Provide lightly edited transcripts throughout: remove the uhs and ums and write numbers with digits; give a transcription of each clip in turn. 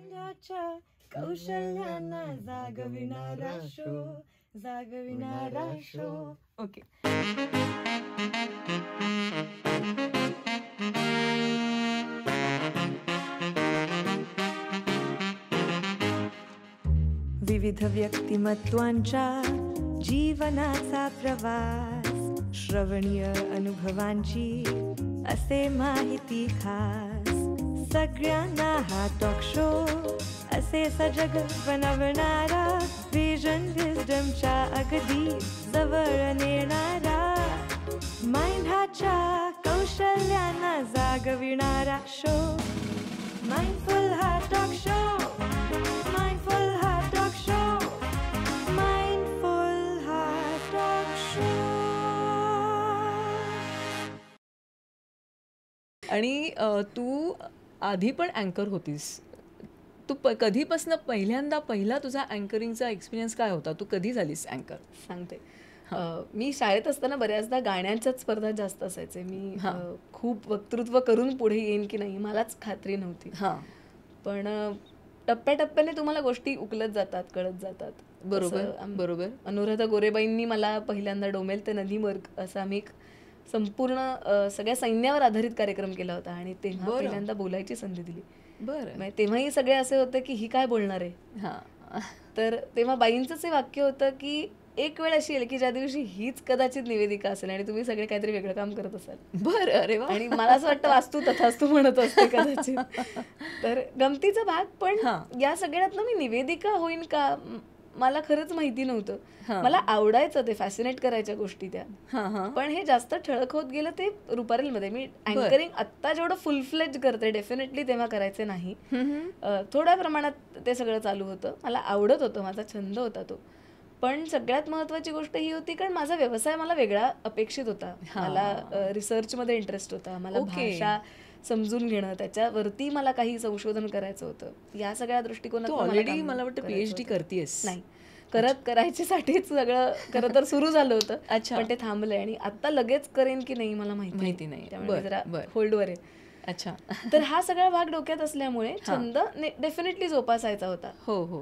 माइंडाच्या कौशल्याना जागविणारा show. Okay. विविध व्यक्तिमत्वांच्या जीवनाचा प्रवास, श्रवणीय अनुभवांची असे माहिती खास. सगळ्यांना हा टॉक शो असे सजग बनवणारा, विजन विस्डमच्या अगदी जवळ नेणारा. माइंडाच्या कौशल्यांना जागविणारा शो. माइंडफुल हा टॉक शो. माइंडफुल हा टॉक शो. माइंडफुल हा टॉक शो. आणि तू आधी पण अँकर होतीस. तू कधीपासून पहिला तुझा अँकरिंगचा एक्सपिरियन्स काय होता? तू कधी झालीस अँकर? सांगते. मी शाळेत असताना बऱ्याचदा गाण्यांच्याच स्पर्धा जास्त असायचे. मी खूप वक्तृत्व करून पुढे येईन की नाही मलाच खात्री नव्हती. पण टप्प्याटप्प्याने तुम्हाला गोष्टी उकलत जातात, कळत जातात. बरोबर. अनुराधा गोरेबाईंनी मला पहिल्यांदा डोमेल ते नदी मार्ग असा आम्ही एक संपूर्ण सगळ्या सैन्यावर आधारित कार्यक्रम केला होता आणि तेव्हा पहिल्यांदा बोलायची संधी दिली. बरं. तेव्हाही सगळे असे होते की ही काय बोलणार आहे. तर तेव्हा बाईंचंच हे वाक्य होतं की एक वेळ अशी येईल की ज्या दिवशी हीच कदाचित निवेदिका असेल आणि तुम्ही सगळे काहीतरी वेगळं काम करत असाल. बरं. अरे वा. आणि मला असं वाटतं वास्तू तथास्तू म्हणत असते कदाचित. तर गमतीचा भाग. पण या सगळ्यातनं मी निवेदिका होईन का मला खरंच माहिती नव्हतं. मला आवडायचं ते, फॅसिनेट करायच्या गोष्टी त्या. पण हे जास्त ठळक होत गेलं ते रुपारेलमध्ये. मी अँकरिंग आत्ता जेवढं फुल फ्लेज करते डेफिनेटली तेव्हा करायचे नाही. थोड्या प्रमाणात ते सगळं चालू होतं. मला आवडत होतं, माझा छंद होता तो. पण सगळ्यात महत्वाची गोष्ट ही होती कारण माझा व्यवसाय मला वेगळा अपेक्षित होता. मला रिसर्चमध्ये इंटरेस्ट होता. मला भाषा समजून घेणं, त्याच्यावरती मला काही संशोधन करायचं होतं. या सगळ्या दृष्टिकोनातून ऑलरेडी मला वाटतं PhD करतेस. नाही, करायच्यासाठीच सगळं खरं तर सुरू झालं होतं. पण ते थांबलंय आणि आता लगेच करेन की नाही मला माहिती नाही. त्यामुळे जरा होल्डवर आहे. अच्छा. तर हा सगळा भाग डोक्यात असल्यामुळे छंद डेफिनेटली जोपासायचा होता.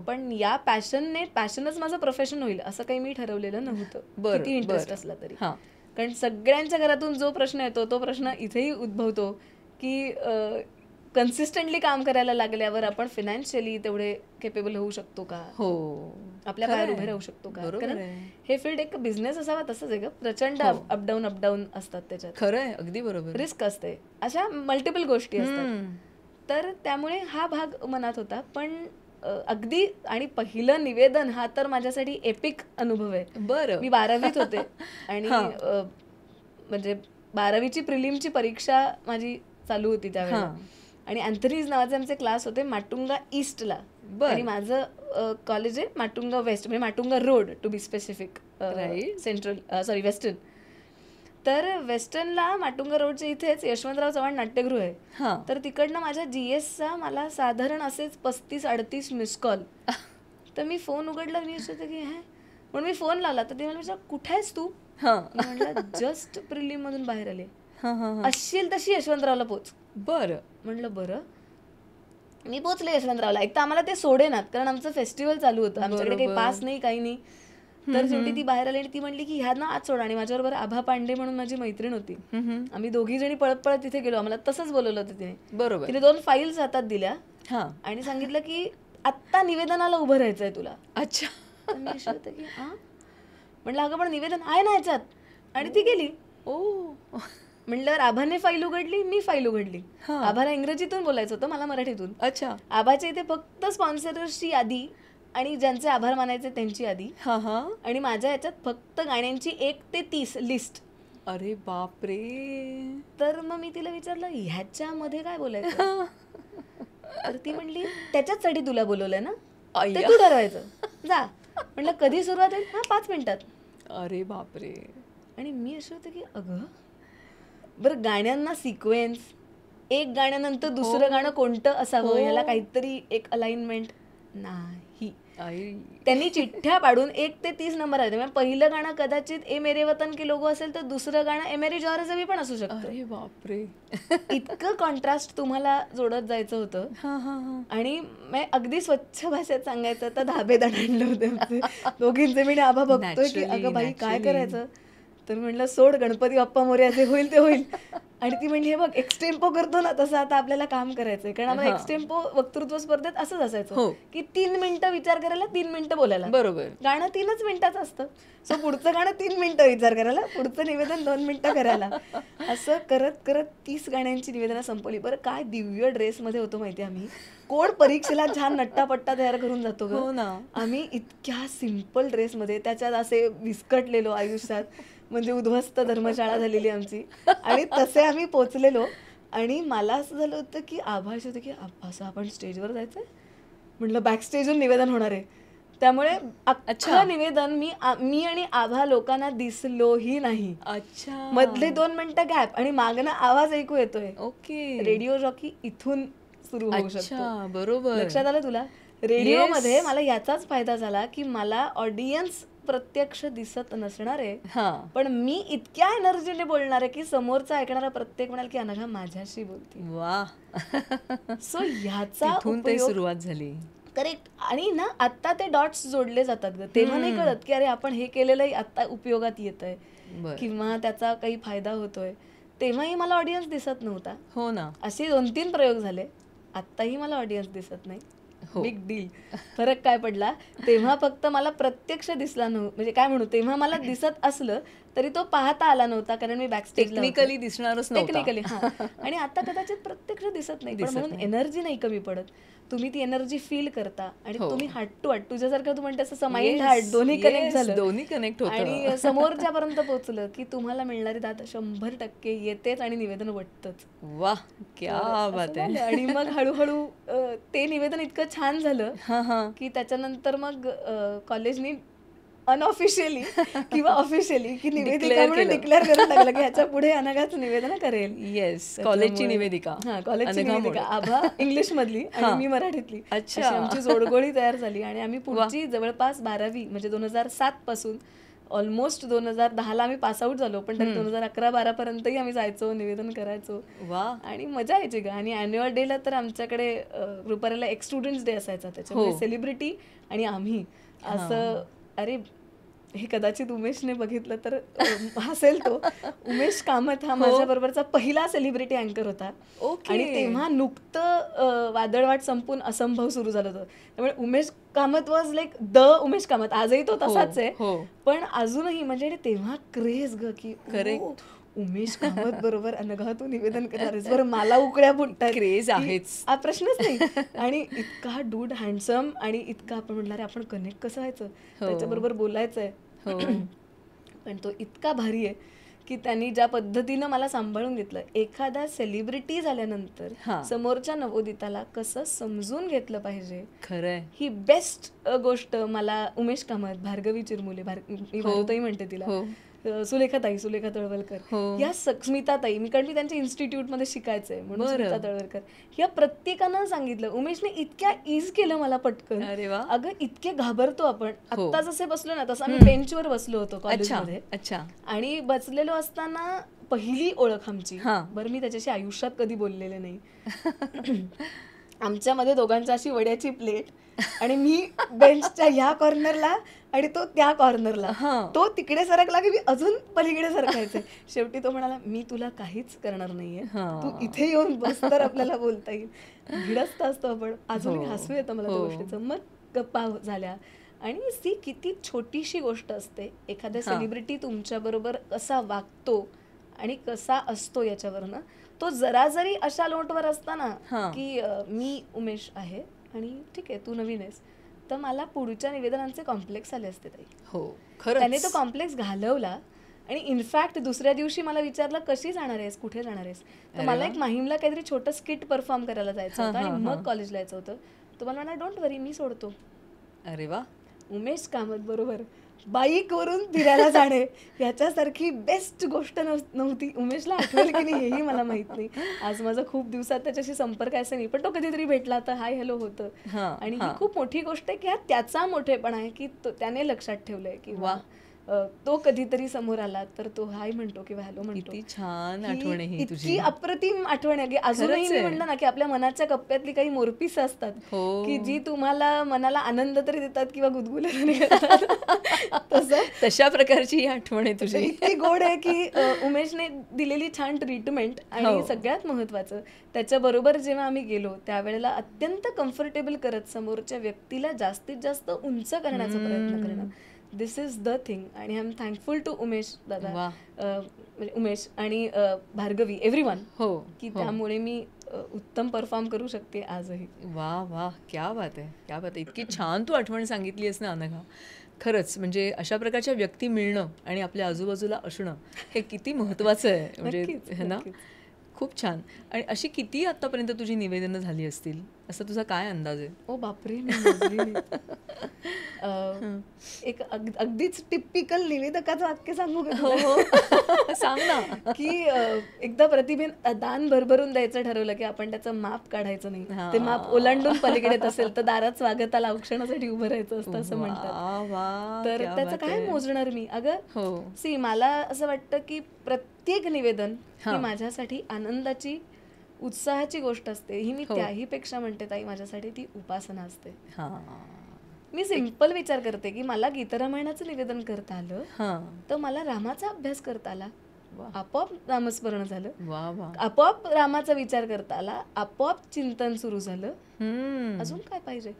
पण या पॅशनच माझं प्रोफेशन होईल असं काही मी ठरवलेलं नव्हतं. किती इंटरेस्ट असला तरी. कारण सगळ्यांच्या घरातून जो प्रश्न येतो तो प्रश्न इथेही उद्भवतो की कन्सिस्टंटली काम करायला लागल्यावर आपण फायनान्शियली तेवढे केपेबल होऊ शकतो का, आपल्या पायावर उभे राहू शकतो का. कारण हे फील्ड एक बिझनेस असावा तसंच आहे का, प्रचंड अपडाऊन असतात त्याच्यात. खरंय, अगदी बरोबर. रिस्क असते, अशा मल्टिपल गोष्टी असतात. तर त्यामुळे हा भाग मनात होता. पण अगदी आणि पहिलं निवेदन हा तर माझ्यासाठी एपिक अनुभव आहे. बरं. मी 12वीत होते आणि म्हणजे 12वीची प्रिलिमची परीक्षा माझी चालू होती त्यावेळेला. आणि अँथनीज नावाचे आमचे क्लास होते माटुंगा ईस्टला. आणि माझं कॉलेज आहे माटुंगा वेस्ट, म्हणजे Matunga road to be specific, western. तर वेस्टर्नला माटुंगा रोडच्या इथेच यशवंतराव चव्हाण नाट्यगृह आहे. तर तिकडनं माझ्या GSचा मला साधारण असेच 35-38 मिस कॉल. तर मी फोन उघडला, मी असं की म्हणून मी फोन लावला. तर ते मला विचार कुठे आहेस तू. म्हटलं जस्ट प्रिलिम मधून बाहेर आले. असशील तशी यशवंतरावला पोच. बरं. म्हटलं बरं. मी पोचले यशवंतरावला. एक तर आम्हाला ते सोडेनात कारण आमचं फेस्टिवल चालू होतं, आमच्याकडे काही पास नाही, काही नाही. तर शेवटी ती बाहेर आली आणि ती म्हणली की ह्यांना आज सोडा. आणि माझ्याबरोबर आभा पांडे म्हणून माझी मैत्रीण होती. आम्ही दोघी जणी पळत पळत तिथे गेलो. आम्हाला तसंच बोलवलं होतं तिने. बरोबर. तिने 2 फाईल्स हातात दिल्या आणि सांगितलं की आत्ता निवेदनाला उभं राहायचंय तुला. अच्छा. मी अशी होते की म्हटलं अगं पण निवेदन आहे ना ह्याच्यात. आणि ती गेली. म्हटलं आभाने फाईल उघडली, मी फाईल उघडली. आभाला इंग्रजीतून बोलायचं होतं, मला मराठीतून. अच्छा. आभाच्या इथे फक्त स्पॉन्सर्सची यादी आणि ज्यांचे आभार मानायचे त्यांची यादी. आणि माझ्या याच्यात फक्त गाण्यांची 1 ते 30 लिस्ट. अरे बापरे. तर मग मी तिला विचारलं ह्याच्यामध्ये काय बोलायचं. तर ती म्हणली त्याच्याचसाठी तुला बोलवलंय ना, ते तू ठरवायचं, जा. म्हटलं कधी सुरुवात आहे. 5 मिनिटात. अरे बापरे. आणि मी असं होतं की अगं बरं, गाण्यांना सिक्वेन्स, एक गाण्यानंतर दुसरं गाणं कोणतं असावं, ह्याला काहीतरी एक अलाइनमेंट नाही. त्यांनी चिठ्ठ्या पाडून 1 ते 30 नंबर आले. म्हणजे पहिलं गाणं कदाचित ए मेरे वतन के लोगो असेल तर दुसरं गाणं ए मेरे जॉरजवी पण असू शकतं. अरे बापरे. इतकं कॉन्ट्रास्ट तुम्हाला जोडत जायचं होतं. आणि अगदी स्वच्छ भाषेत सांगायचं तर धाबे दणाणले होते आमचे दोघींचे. मी आबा बघतोय की अगं बाई काय करायचं, तर म्हणलं सोड गणपती बाप्पा मोरया, जे होईल ते होईल. आणि ती म्हणली हे बघ एक्सटेम्पो करतो ना तसं आता आपल्याला काम करायचंय. कारण आम्हाला एक्सटेम्पो वक्तृत्व स्पर्धेत असंच असायचं की 3 मिनिटं विचार करायला, 3 मिनिटं बोलायला. बरोबर. गाणं 3च मिनिटाचं असतं. सो पुढचं गाणं 3 मिनिटं विचार करायला, पुढचं निवेदन 2 मिनिटं करायला. असं करत करत 30 गाण्यांची निवेदनं संपवली. बरं काय दिव्य ड्रेसमध्ये होतो माहिती आम्ही. कोण परीक्षेला छान नट्टापट्टा तयार करून जातो ग. आम्ही इतक्या सिम्पल ड्रेसमध्ये, त्याच्यात असे विस्कटलेलो आयुष्यात, म्हणजे उद्ध्वस्त धर्मशाळा झालेली आमची. आणि तसे आम्ही पोचलेलो. आणि मला असं झालं होतं की आभास होतं की असं आपण स्टेजवर जायचंय. म्हटलं बॅक स्टेजवर निवेदन होणार आहे. त्यामुळे अख्खं निवेदन मी आणि आभा लोकांना दिसलोही नाही. अच्छा. मधले 2 मिनिटं गॅप आणि मागणं आवाज ऐकू येतोय. ओके. रेडिओ जॉकी इथून सुरू होऊ शकतो. बरोबर. लक्षात आलं तुला. रेडिओ मध्ये मला याचाच फायदा झाला की मला ऑडियन्स प्रत्यक्ष दिसत नसणार आहे, पण मी इतक्या एनर्जीने बोलणार आहे की समोरचा ऐकणारा प्रत्येक म्हणाल की अनघा माझ्याशी बोलते. वा. सो ह्याचा सुरुवात झाली. करेक्ट. आणि ना आता ते डॉट्स जोडले जातात ग. तेव्हा नाही कळत की अरे आपण हे केलेलंही आता उपयोगात येत आहे किंवा त्याचा काही फायदा होतोय. तेव्हाही मला ऑडियन्स दिसत नव्हता. हो ना. असे 2-3 प्रयोग झाले. आत्ताही मला ऑडियन्स दिसत नाही. Big deal. फरक काय पडला, तेव्हा फक्त मला प्रत्यक्ष दिसला नव्हता. म्हणजे काय म्हणू, तेव्हा मला दिसत असलं तरी तो पाहता आला नव्हता कारण मी बॅकस्टेज टेक्निकली दिसणारच नव्हता. टेक्निकली. आणि आता कदाचित प्रत्यक्ष दिसत नाही, पण म्हणून एनर्जी नाही कमी पडत. तुम्ही ती एनर्जी फील करता आणि तुम्ही हार्ट टू हार्ट, तुझ्यासारखं तू म्हणते असं माइंड हार्ट दोन्ही कनेक्ट झालं, दोन्ही कनेक्ट होतं आणि समोरच्यापर्यंत पोहोचलं की तुम्हाला मिळणारी दाद 100% येतेच आणि निवेदन वाटतंच. वा, क्या बात आहे. आणि मग हळूहळू ते निवेदन इतकं छान झालं की त्याच्यानंतर मग कॉलेजनी अनऑफिशियली किंवा ऑफिशियली की निवेदिका म्हणून डिक्लेअर करून टाकलं की ह्याच्या पुढे अनघाच निवेदन करेल. येस, कॉलेजची निवेदिका. कॉलेजची निवेदिका. आभा इंग्लिश मधली आणि मी मराठीतली. अच्छा. आमची जोडगोळी तयार झाली आणि आम्ही पुढची जवळपास 12वी म्हणजे 2007 पासून ऑलमोस्ट 2010ला आम्ही पासआउट झालो, पण तरी 2011-12 पर्यंतही आम्ही जायचो, निवेदन करायचो. वा. आणि मजा यायची ग. आणि अॅन्युअल डेला तर आमच्याकडे रुपारेला एक स्टुडंट्स डे असायचा, त्याच्यामुळे सेलिब्रिटी आणि आम्ही असं. अरे हे कदाचित उमेशने बघितलं तर हसेल तो. उमेश कामत हा माझ्या बरोबरचा पहिला सेलिब्रिटी अँकर होता. आणि तेव्हा नुकतं वादळवाट संपून असंभव सुरू झालं होतं. त्यामुळे Umesh Kamat was like the Umesh Kamat. आजही तो तसाच आहे, पण अजूनही म्हणजे तेव्हा क्रेज ग की करेक्ट उमेश कामत बरोबर अनघा तू निवेदन करणार आहेस. बरं मला उकड्या फुटतात, क्रेज आहेच, हा प्रश्नच नाही. आणि इतका डूड हँडसम आणि इतका आपण म्हणणार आपण कनेक्ट कसं व्हायचं, त्याच्याबरोबर बोलायचंय. पण तो इतका भारी आहे की त्यांनी ज्या पद्धतीनं मला सांभाळून घेतलं. एखादा सेलिब्रिटी झाल्यानंतर समोरच्या नवोदिताला कसं समजून घेतलं पाहिजे, खरंय, ही बेस्ट गोष्ट मला उमेश कामत, भार्गवी चिरमुले, मी भारताई म्हणते तिला, सुलेखाताई, सुलेखा तळवलकर, या स्मिताताई, कारण मी त्यांच्या इन्स्टिट्यूटमध्ये शिकायचंय म्हणून स्मिता तळवलकर, या प्रत्येकानं सांगितलं. उमेशने इतक्या इज केलं मला पटकन. अगं इतके घाबरतो आपण. आता जसे बसलो ना तसं आम्ही बेंचवर बसलो होतो कॉलेजमध्ये. अच्छा. आणि बसलेलो असताना पहिली ओळख आमची. बरं मी त्याच्याशी आयुष्यात कधी बोललेले नाही. आमच्यामध्ये दोघांची अशी वड्याची प्लेट आणि मी बेंचच्या ह्या कॉर्नरला आणि तो त्या कॉर्नरला. तो तिकडे सरकला की मी अजून पलीकडे सरकायचे. शेवटी तो म्हणाला मी तुला काहीच करणार नाहीये, तू इथे येऊन बस तर आपल्याला बोलता येईल. भिडस्त असतो आपण. अजून हसू येतं मला त्या गोष्टीचं. मग गप्पा झाल्या. आणि ती किती छोटीशी गोष्ट असते, एखादा सेलिब्रिटी तुमच्या बरोबर कसा वागतो आणि कसा असतो याच्यावरनं. तो जरा जरी अशा नोटवर असताना की मी उमेश आहे आणि ठीक आहे तू नवीन आहेस, तर मला पुढच्या निवेदनांचे कॉम्प्लेक्स आले असते ताई. हो, त्याने तो कॉम्प्लेक्स घालवला. आणि इनफॅक्ट दुसऱ्या दिवशी मला विचारलं कशी जाणार आहेस, कुठे जाणार आहेस. तर मला एक माहीमला काहीतरी छोटं स्किट परफॉर्म करायला जायचं होतं आणि मग कॉलेजला यायचं होतं. तो मला म्हणा डोंट वरी मी सोडतो. अरे वा. उमेश कामत बरोबर बाईकवरून फिरायला जाणे याच्यासारखी बेस्ट गोष्ट नव्हती. उमेशला आठवेल की नाही हेही मला माहित नाही. आज माझा खूप दिवसात त्याच्याशी संपर्क असा नाही, पण तो कधीतरी भेटला तर हाय हॅलो होतं. आणि ही खूप मोठी गोष्ट आहे की हा त्याचा मोठेपणा आहे की त्याने लक्षात ठेवलंय की वा तो कधीतरी समोर आला तर तो हाय म्हणतो किंवा हॅलो म्हणतो. किती छान आठवण आहे ही तुझी. इतकी अप्रतिम आठवण आहे की अजूनही मी म्हणलं ना की आपल्या मनाच्या कप्प्यातली काही मोरपीस असतात की जी तुम्हाला मनाला आनंद तरी देतात किंवा गुदगुल्या तशा प्रकारची ही आठवण आहे तुझी. इतकी गोड आहे की उमेशने दिलेली छान ट्रीटमेंट आणि सगळ्यात महत्वाचं त्याच्याबरोबर जेव्हा आम्ही गेलो त्यावेळेला अत्यंत कम्फर्टेबल करत समोरच्या व्यक्तीला जास्तीत जास्त उंच करण्याचा प्रयत्न करणं. This is the thing. आणि I am thankful to Umesh dada, म्हणजे उमेश आणि भार्गवी, एव्हरीवन, हो, की त्यामुळे मी उत्तम परफॉर्म करू शकते आजही. वा वा, क्या बात आहे, क्या बात आहे. इतकी छान तू आठवण सांगितली आहेस ना अनघा. खरंच म्हणजे अशा प्रकारच्या व्यक्ती मिळणं आणि आपल्या आजूबाजूला असणं हे किती महत्त्वाचं आहे. म्हणजे है ना, खूप छान. आणि अशी किती आतापर्यंत तुझी निवेदनं झाली असतील असा तुझा काय अंदाज आहे? ओ बापरे, एक अगदीच टिपिकल निवेदकाचं वाक्य सांगू का? हो सांग ना. की एकदा प्रतिभेने दान भरभरून द्यायचं ठरवलं की आपण त्याचं माप काढायचं नाही, ते माप ओलांडून पलीकडे असेल तर दारात स्वागताला औक्षणासाठी उभं राहायचं असतं असं म्हणतात. तर त्याचं काय मोजणार मी? अगं सी, मला असं वाटतं की प्रत्येक निवेदन ही माझ्यासाठी आनंदाची, उत्साहाची गोष्ट असते. ही मी त्याही पेक्षा म्हणते ताई, माझ्यासाठी ती उपासना असते. मी सिंपल विचार करते की मला गीतरामायणाचं निवेदन करता आलं तर मला रामाचा अभ्यास करता आला, आपोआप नामस्मरण झालं, आपोआप रामाचा विचार करता आला, आपोआप चिंतन सुरू झालं. अजून काय पाहिजे?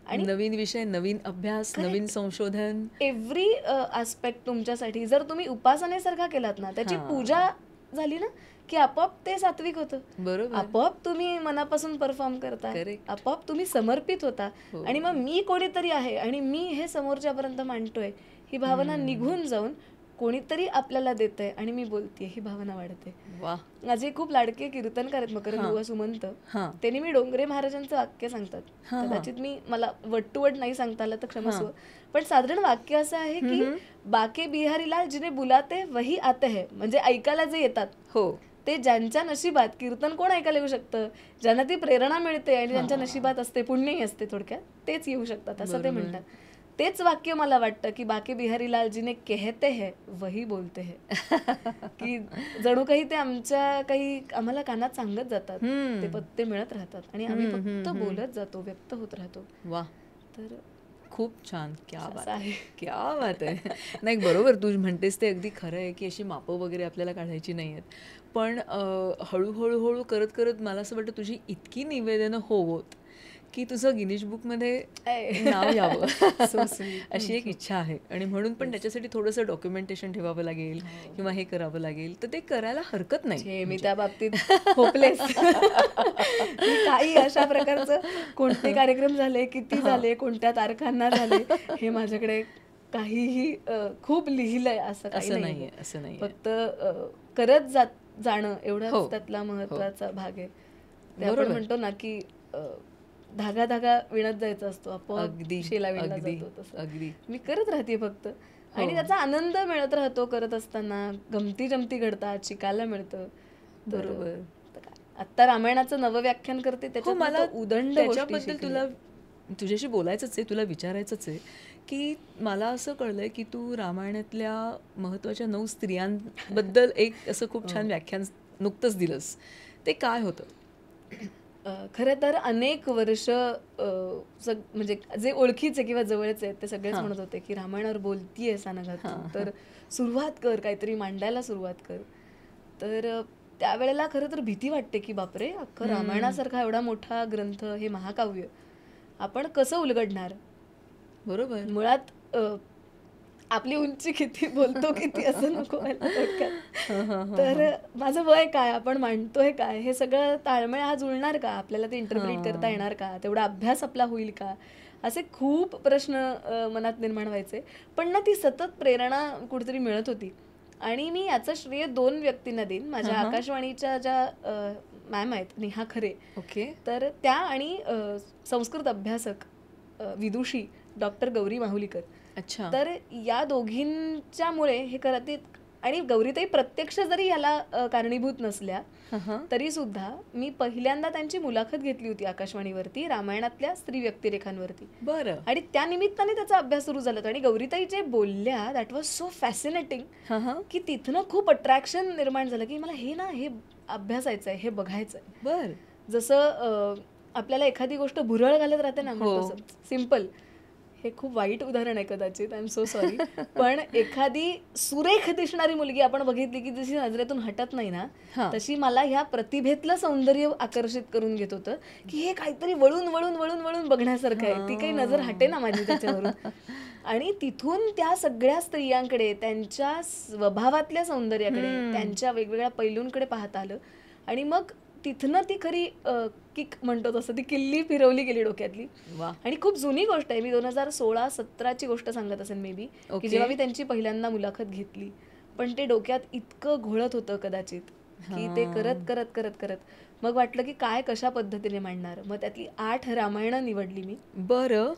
आणि नवीन विषय, नवीन अभ्यास, नवीन संशोधन, एव्हरी आस्पेक्ट तुमच्यासाठी जर तुम्ही उपासनेसारखा केलात ना, त्याची पूजा झाली ना की आपोआप ते सात्विक होतं. बरोबर. आपोआप तुम्ही मनापासून परफॉर्म करता, आपोआप तुम्ही समर्पित होता. आणि मग मी कोणीतरी आहे आणि मी हे समोरच्यापर्यंत मांडतोय ही भावना निघून जाऊन कोणीतरी आपल्याला देतंय आणि मी बोलतेय ही भावना वाढते. माझे खूप लाडके कीर्तनकार आहेत मकरंद बुवा सुमंत, त्यांनी मी डोंगरे महाराजांचं वाक्य सांगतात. कदाचित मला वट टू वट नाही सांगता आलं तर क्षमस्व, पण साधारण वाक्य असं आहे की बाके बिहारीलाल जिने बुलाते वही आते है. म्हणजे ऐकायला जे येतात ते ज्यांच्या नशिबात, कीर्तन कोण ऐकायला येऊ शकतं? ज्यांना ती प्रेरणा मिळते आणि ज्यांच्या नशिबात असते, पुण्यही असते थोडक्यात, तेच येऊ शकतात असं ते म्हणतात. तेच वाक्य मला वाटतं की बाके बिहारीलाल जिने कहते है वही बोलते है. की जणू काही ते आम्हाला कानात सांगत जातात, ते पत्ते मिळत राहतात आणि आम्ही फक्त बोलत जातो, व्यक्त होत राहतो. वा, तर खूप छान. क्या बात आहे, क्या बात आहे. नाही, बरोबर तू म्हणतेस ते अगदी खरं आहे की अशी मापं वगैरे आपल्याला काढायची नाही आहेत. पण हळूहळू करत करत मला असं वाटतं तुझी इतकी निवेदनं होत की तुझं गिनीज बुकमध्ये नाव यावं अशी एक इच्छा आहे. आणि म्हणून पण त्याच्यासाठी थोडंसं डॉक्युमेंटेशन ठेवावं लागेल किंवा हे करावं लागेल, तर ते करायला हरकत नाही. मी त्या बाबतीत होपलेस. काही अशा प्रकारचं कोणते कार्यक्रम झाले, किती झाले, कोणत्या तारखांना झाले, हे माझ्याकडे काहीही खूप लिहिलंय असं नाहीये. असं नाही, फक्त करत जाणं एवढाच त्यातला महत्वाचा भाग आहे. आपण म्हणतो ना की धागा धागा विणत जायचा असतो, आपोआप शेला विणला जातो. तसं मी करत राहते फक्त, आणि त्याचा आनंद मिळत राहतो. करत असताना गमती जमती घडतात, शिकायला मिळतं. बरोबर. आता रामायणाचं नवं व्याख्यान करते, त्याच्यात मला उदंड त्याच्याबद्दल तुला तुझ्याशी बोलायचंच आहे, तुला विचारायचंच आहे की मला असं कळलंय की तू रामायणातल्या महत्त्वाच्या 9 स्त्रियांबद्दल एक असं खूप छान व्याख्यान नुकतंच दिलंस. ते काय होतं? खरं तर अनेक वर्ष म्हणजे जे ओळखीचे किंवा जवळचे आहेत ते सगळेच म्हणत होते की रामायणावर बोलतीयेस अनघा तू, तर सुरुवात कर, काहीतरी मांडायला सुरुवात कर. तर त्यावेळेला खरं तर भीती वाटते की बापरे, अख्खं रामायणासारखा एवढा मोठा ग्रंथ, हे महाकाव्य आपण कसं उलगडणार. बरोबर. मुळात आपली उंची किती, बोलतो किती असं नको व्हायला. तर माझं वय काय, आपण मांडतोय काय, हे सगळं ताळमेळ हा जुळणार का, आपल्याला ते इंटरप्रिट करता येणार का, तेवढा अभ्यास आपला होईल का, असे खूप प्रश्न मनात निर्माण व्हायचे. पण ना ती सतत प्रेरणा कुठेतरी मिळत होती. आणि मी याचं श्रेय 2 व्यक्तींना देईन. माझ्या आकाशवाणीच्या ज्या मॅम आहेत, नेहा खरे, तर त्या, आणि संस्कृत अभ्यासक विदुषी डॉक्टर गौरी माहुलीकर, अच्छा. तर या दोघींच्यामुळे हे करत आणि गौरीताई प्रत्यक्ष जरी याला कारणीभूत नसल्या तरी सुद्धा मी पहिल्यांदा त्यांची मुलाखत घेतली होती आकाशवाणीवरती रामायणातल्या स्त्री व्यक्तिरेखांवरती. बरं. आणि त्या निमित्ताने त्याचा अभ्यास सुरू झाला आणि गौरीताई जे बोलल्या दॅट वॉज सो फॅसिनेटिंग की तिथनं खूप अट्रॅक्शन निर्माण झालं की मला हे अभ्यासायचं आहे, हे बघायचं आहे. बर. जसं आपल्याला एखादी गोष्ट भुरळ घालत राहते ना, सिम्पल, हे खूप वाईट उदाहरण आहे कदाचित, आय एम सो सॉरी, पण एखादी सुरेख दिसणारी मुलगी आपण बघितली की जशी नजरेतून हटत नाही ना, तशी मला ह्या प्रतिभेतलं सौंदर्य आकर्षित करून घेत होतं की हे काहीतरी वळून वळून वळून वळून बघण्यासारखं आहे, ती काही नजर हटे ना माझी त्याच्यावरून. आणि तिथून त्या सगळ्या स्त्रियांकडे त्यांच्या स्वभावातल्या सौंदर्याकडे, त्यांच्या वेगवेगळ्या पैलूंकडे पाहता आलं. आणि मग तिथनं ती खरी किक म्हणतो तसं ती किल्ली फिरवली गेली डोक्यातली. आणि खूप जुनी गोष्ट आहे, मी 2016-17ची गोष्ट सांगत असेल मे बी, की जेव्हा मी त्यांची पहिल्यांदा मुलाखत घेतली. पण ते डोक्यात इतकं घोळत होतं कदाचित की ते करत करत करत करत मग वाटलं की काय कशा पद्धतीने मांडणार. मग त्यातली 8 रामायणं निवडली मी. बरं.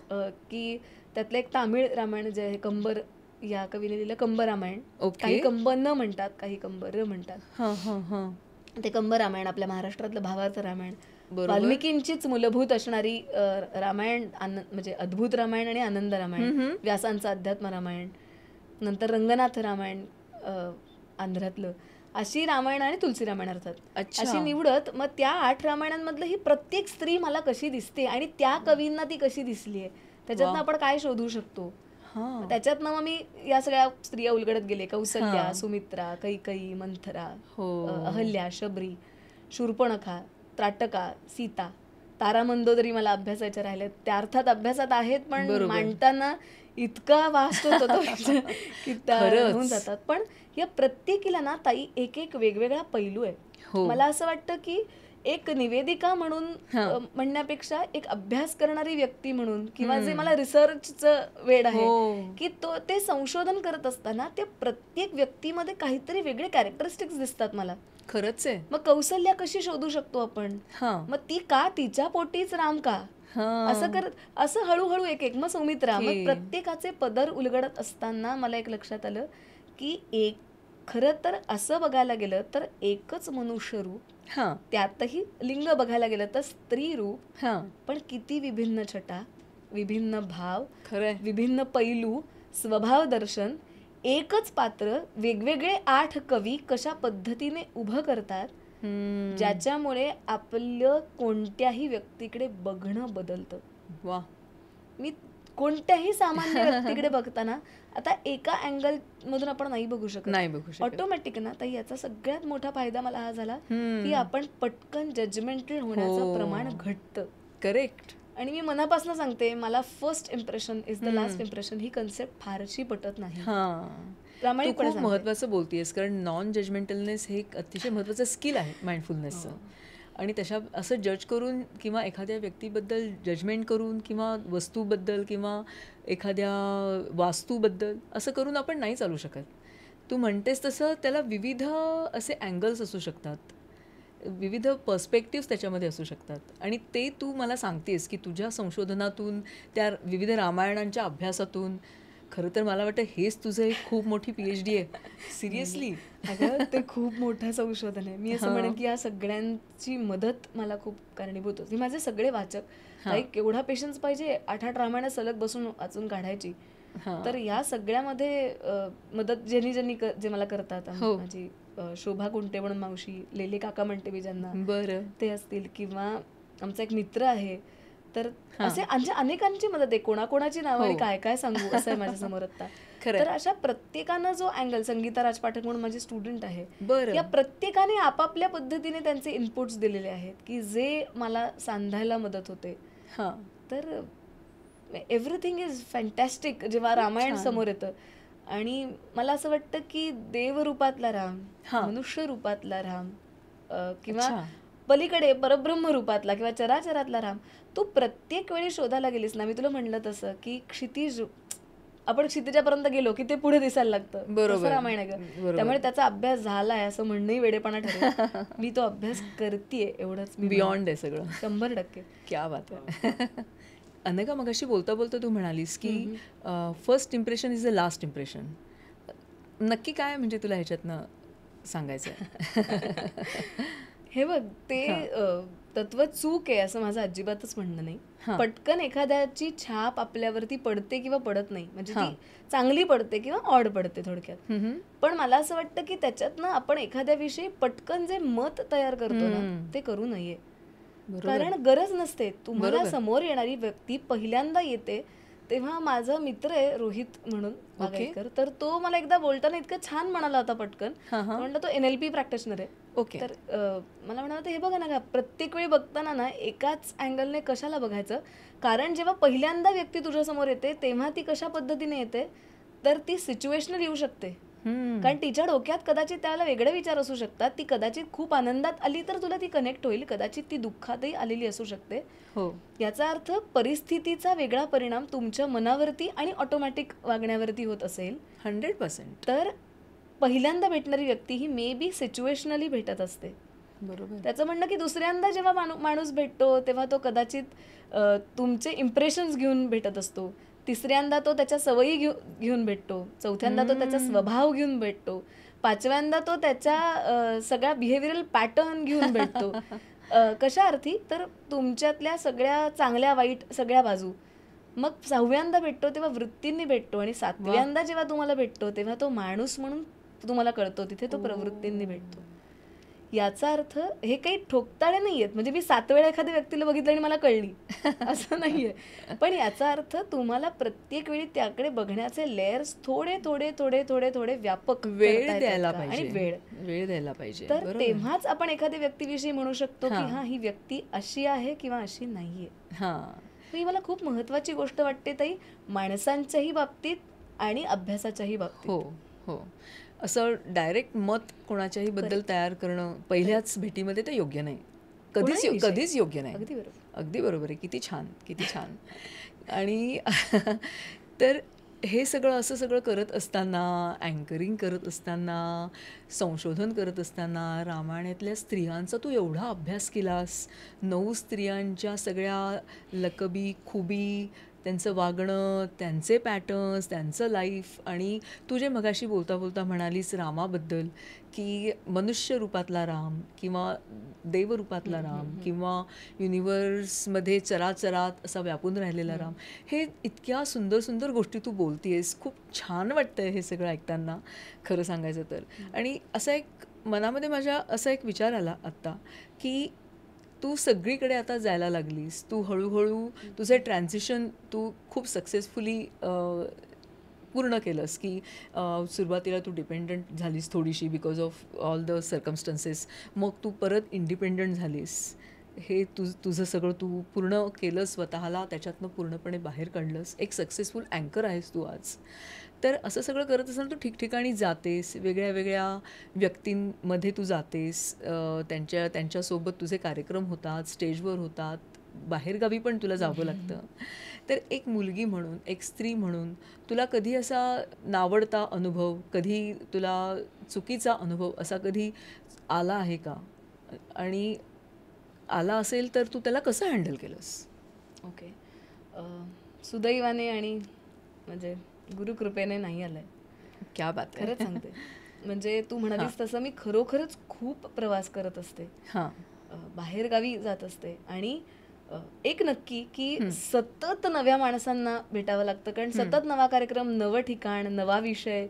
की त्यातलं एक तामिळ रामायण जे आहे, कंबर या कवीने लिहिलं, कंब रामायण. काही कंब न म्हणतात, काही कंब र म्हणतात. ते कंब रामायण आपल्या महाराष्ट्रातलं भावार्थ रामायण, वाल्मिकींचीच मूलभूत असणारी रामायण, म्हणजे अद्भुत रामायण आणि आनंद रामायण, व्यासांचं अध्यात्म रामायण, नंतर रंगनाथ रामायण आंध्रातलं, अशी रामायण आणि तुलसी रामायण अर्थात अशी निवडत. मग त्या 8 रामायणांमधलं ही प्रत्येक स्त्री मला कशी दिसते आणि त्या कवींना ती कशी दिसलीये, त्याच्यातनं आपण काय शोधू शकतो. त्याच्यातनं मग मी या सगळ्या स्त्रिया उलगडत गेले. कौसल्या, सुमित्रा, कैकेयी, मंथरा, अहल्या, शबरी, शूर्पणखा, त्राटका, सीता, तारा, मंदोदरी मला अभ्यासायच्या राहिल्या. त्या अर्थात अभ्यासात आहेत पण मांडताना इतका वास्ट होतो की होऊन जातात. पण या प्रत्येकीला ना ताई एक एक वेगवेगळा पैलू आहे. मला असं वाटतं की एक निवेदिका म्हणून म्हणण्यापेक्षा एक अभ्यास करणारी व्यक्ती म्हणून, किंवा जे मला रिसर्चचं वेड आहे की ते संशोधन करत असताना त्या प्रत्येक व्यक्तीमध्ये काहीतरी वेगळे कॅरेक्टरिस्टिक्स दिसतात मला. खरंच आहे. मग कौसल्या कशी शोधू शकतो आपण, मग ती का, तिच्या पोटीच राम का, असं करत असं हळूहळू एक एक, मग सुमित्रा, मग प्रत्येकाचे पदर उलगडत असताना मला एक लक्षात आलं की खरं तर असं बघायला गेलं तर एकच मनुष्य रूप, त्यातही लिंग बघायला गेलं तर स्त्री रूप, पण किती विभिन्न छटा, विभिन्न भाव, विभिन्न पैलू, स्वभाव दर्शन, एकच पात्र, वेगवेगळे 8 कवी कशा पद्धतीने उभं करतात, ज्याच्यामुळे आपलं कोणत्याही व्यक्तीकडे बघणं बदलतं. वा. मी कोणत्याही सामान्य व्यक्तीकडे बघताना आता एका अँगल मधून आपण नाही बघू शकत, ऑटोमॅटिक ना. तर याचा सगळ्यात मोठा फायदा मला हा झाला की आपण पटकन जजमेंटल होण्याचं प्रमाण घटतं. करेक्ट. आणि मी मनापासून सांगते, मला first impression is the last impression he concept फारशी पटत नाही. तू खूप महत्वाचं बोलतेस, कारण नॉन जजमेंटलनेस हे एक अतिशय महत्वाचं स्किल आहे माइंडफुलनेसचं. आणि तशा असं जज करून किंवा एखाद्या व्यक्तीबद्दल जजमेंट करून किंवा वस्तूबद्दल किंवा एखाद्या वास्तूबद्दल असं करून आपण नाही चालू शकत. तू म्हणतेस तसं त्याला विविध असे अँगल्स असू शकतात, विविध पर्स्पेक्टिव्स त्याच्यामध्ये असू शकतात. आणि ते तू मला सांगतेस की तुझ्या संशोधनातून, त्या विविध रामायणांच्या अभ्यासातून, खरं तर मला वाटतं हेच तुझं एक खूप मोठी PhD आहे. सिरियसली. अगं ते खूप मोठं संशोधन आहे. मी असं म्हणेन की या सगळ्यांची मदत मला खूप कारणीभूत होती. माझे सगळे वाचक, केवढा पेशन्स पाहिजे 8-8 रामायण सलग बसून वाचून काढायची. तर या सगळ्यामध्ये मदत ज्यांनी जे मला करतात, माझी शोभा कुंटे म्हणून मावशी, लेले काका म्हणते मी ज्यांना, बरं, ते असतील, किंवा आमचा एक मित्र आहे. तर असे अनेकांची मदत आहे. कोणाकोणाची नावं आणि काय काय सांगू असं आहे माझ्या समोर आता. तर अशा प्रत्येकानं जो अँगल, संगीता राजपाठक म्हणून माझी स्टुडंट आहे, या प्रत्येकाने आपापल्या पद्धतीने त्यांचे इनपुट्स दिलेले आहेत की जे मला सांधायला मदत होते. तर एव्हरीथिंग इज फॅन्टॅस्टिक जेव्हा रामायण समोर येतं. आणि मला असं वाटतं की देवरूपातला राम, मनुष्य रूपातला राम, किंवा पलीकडे परब्रह्म रूपातला किंवा चराचरातला राम, तू प्रत्येक वेळी शोधायला गेलीस ना, मी तुला म्हणलं तसं की क्षितिज, आपण क्षितिजापर्यंत गेलो की ते पुढे दिसायला लागतं. बरोबर, रामायण आहे. त्यामुळे त्याचा अभ्यास झालाय असं म्हणणंही वेडेपणा ठरेल. मी तो अभ्यास करतेय, एवढंच. बियॉन्ड आहे सगळं, 100%. क्या बात आहे. अनघा, मगाशी बोलता बोलता तू म्हणालीस की first impression is the last impression. नक्की काय म्हणजे तुला ह्याच्यातनं सांगायचं आहे? हे बघ, ते तत्व चूक आहे असं माझं अजिबातच म्हणणं नाही. पटकन एखाद्याची छाप आपल्यावरती पडते किंवा पडत नाही, म्हणजे ती चांगली पडते किंवा ऑड पडते थोडक्यात. पण मला असं वाटतं की त्याच्यातनं आपण एखाद्याविषयी पटकन जे मत तयार करतो ना, ते करू नये. कारण गरज नसते. तुम्हाला समोर येणारी व्यक्ती पहिल्यांदा येते तेव्हा माझा मित्र आहे रोहित म्हणून वागायकर, तर तो मला एकदा बोलताना इतकं छान म्हणाला होता पटकन. म्हणलं तो NLP प्रॅक्टिशनर आहे. तर मला म्हणाला, हे बघा ना, प्रत्येक वेळी बघताना ना एकाच अँगलने कशाला बघायचं, कारण जेव्हा पहिल्यांदा व्यक्ती तुझ्या समोर येते तेव्हा ती कशा पद्धतीने येते, तर ती सिच्युएशनल येऊ शकते. कारण तिच्या डोक्यात कदाचित त्यावेळेला वेगळे विचार असू शकतात. ती कदाचित खूप आनंदात आली तर तुला ती कनेक्ट होईल, कदाचित ती दुःखातही आलेली असू शकते. याचा अर्थ परिस्थितीचा वेगळा परिणाम तुमच्या मनावरती आणि ऑटोमॅटिक वागण्यावरती होत असेल 100%, तर पहिल्यांदा भेटणारी व्यक्ती ही मे बी सिच्युएशनली भेटत असते. बरोबर. त्याचं म्हणणं की दुसऱ्यांदा जेव्हा माणूस भेटतो तेव्हा तो कदाचित तुमचे इम्प्रेशन्स घेऊन भेटत असतो. तिसऱ्यांदा तो त्याच्या सवयी घेऊन भेटतो. चौथ्यांदा तो त्याचा स्वभाव घेऊन भेटतो. पाचव्यांदा तो त्याच्या सगळ्या बिहेवियरल पॅटर्न घेऊन भेटतो. कशा अर्थी, तर तुमच्यातल्या सगळ्या चांगल्या वाईट सगळ्या बाजू. मग 6व्यांदा भेटतो तेव्हा वृत्तींनी भेटतो, आणि 7व्यांदा जेव्हा तुम्हाला भेटतो तेव्हा तो माणूस म्हणून तुम्हाला कळतो, तिथे तो प्रवृत्तींनी भेटतो. याचा अर्थ हे काही ठोकताळे नाहीयेत, म्हणजे मी 7 वेळा एखाद्या व्यक्तीला बघितलं आणि मला कळली असं नाहीये. पण याचा अर्थ तुम्हाला प्रत्येक वेळी त्याकडे बघण्याचे लेयर्स थोडे थोडे थोडे थोडे थोडे व्यापक वेळ द्यायला पाहिजे, आणि वेळ द्यायला पाहिजे. तर तेव्हाच आपण एखाद्या व्यक्तीविषयी म्हणू शकतो की हा, ही व्यक्ती अशी आहे किंवा अशी नाहीये. ही मला खूप महत्वाची गोष्ट वाटते ताई, माणसांच्याही बाबतीत आणि अभ्यासाच्याही बाबतीत. हो, असं डायरेक्ट मत कोणाच्याही बद्दल तयार करणं पहिल्याच भेटीमध्ये ते योग्य नाही, कधीच योग्य नाही. अगदी बरोबर आहे. किती छान. आणि तर हे असं सगळं करत असताना, अँकरिंग करत असताना, संशोधन करत असताना, रामायणातल्या स्त्रियांचा तू एवढा अभ्यास केलास, 9 स्त्रियांच्या सगळ्या लकबी, खुबी, त्यांचं वागणं, त्यांचे पॅटर्न्स, त्यांचं लाईफ, आणि तू जे मगाशी बोलता बोलता म्हणालीस रामाबद्दल की मनुष्य रूपातला राम किंवा देवरूपातला राम किंवा युनिवर्समध्ये चराचरात असा व्यापून राहिलेला राम, हे इतक्या सुंदर सुंदर गोष्टी तू बोलतेस. खूप छान वाटतंय हे सगळं ऐकताना, खरं सांगायचं तर. आणि असा एक मनामध्ये माझ्या असा एक विचार आला आत्ता की तू सगळीकडे आता जायला लागलीस, तू हळूहळू तुझे ट्रान्झिशन तू खूप सक्सेसफुली पूर्ण केलंस, की सुरुवातीला तू डिपेंडंट झालीस थोडीशी because of all the circumstances, मग तू परत इंडिपेंडंट झालीस. हे तुझं सगळं तू पूर्ण केलं, स्वतःला त्याच्यातनं पूर्णपणे बाहेर काढलंस, एक सक्सेसफुल अँकर आहेस तू आज. तर असं सगळं करत असताना तू ठिकठिकाणी जातेस, वेगळ्या वेगळ्या व्यक्तींमध्ये तू जातेस, त्यांच्यासोबत तुझे कार्यक्रम होतात, स्टेजवर होतात, बाहेरगावी पण तुला जावं लागतं. तर एक मुलगी म्हणून, एक स्त्री म्हणून तुला कधी असा नावडता अनुभव, कधी तुला चुकीचा अनुभव असा कधी आला आहे का? आणि आला असेल तर तू त्याला कसं हँडल केलंस? ओके, सुदैवाने आणि म्हणजे गुरुकृपेने नाही आलंय. क्या बात, खरंच सांगते. म्हणजे तू म्हणालीस तसं मी खरोखरच खूप प्रवास करत असते, बाहेरगावी जात असते, आणि एक नक्की की सतत नव्या माणसांना भेटावं लागतं, कारण सतत नवा कार्यक्रम, नवं ठिकाण, नवा विषय.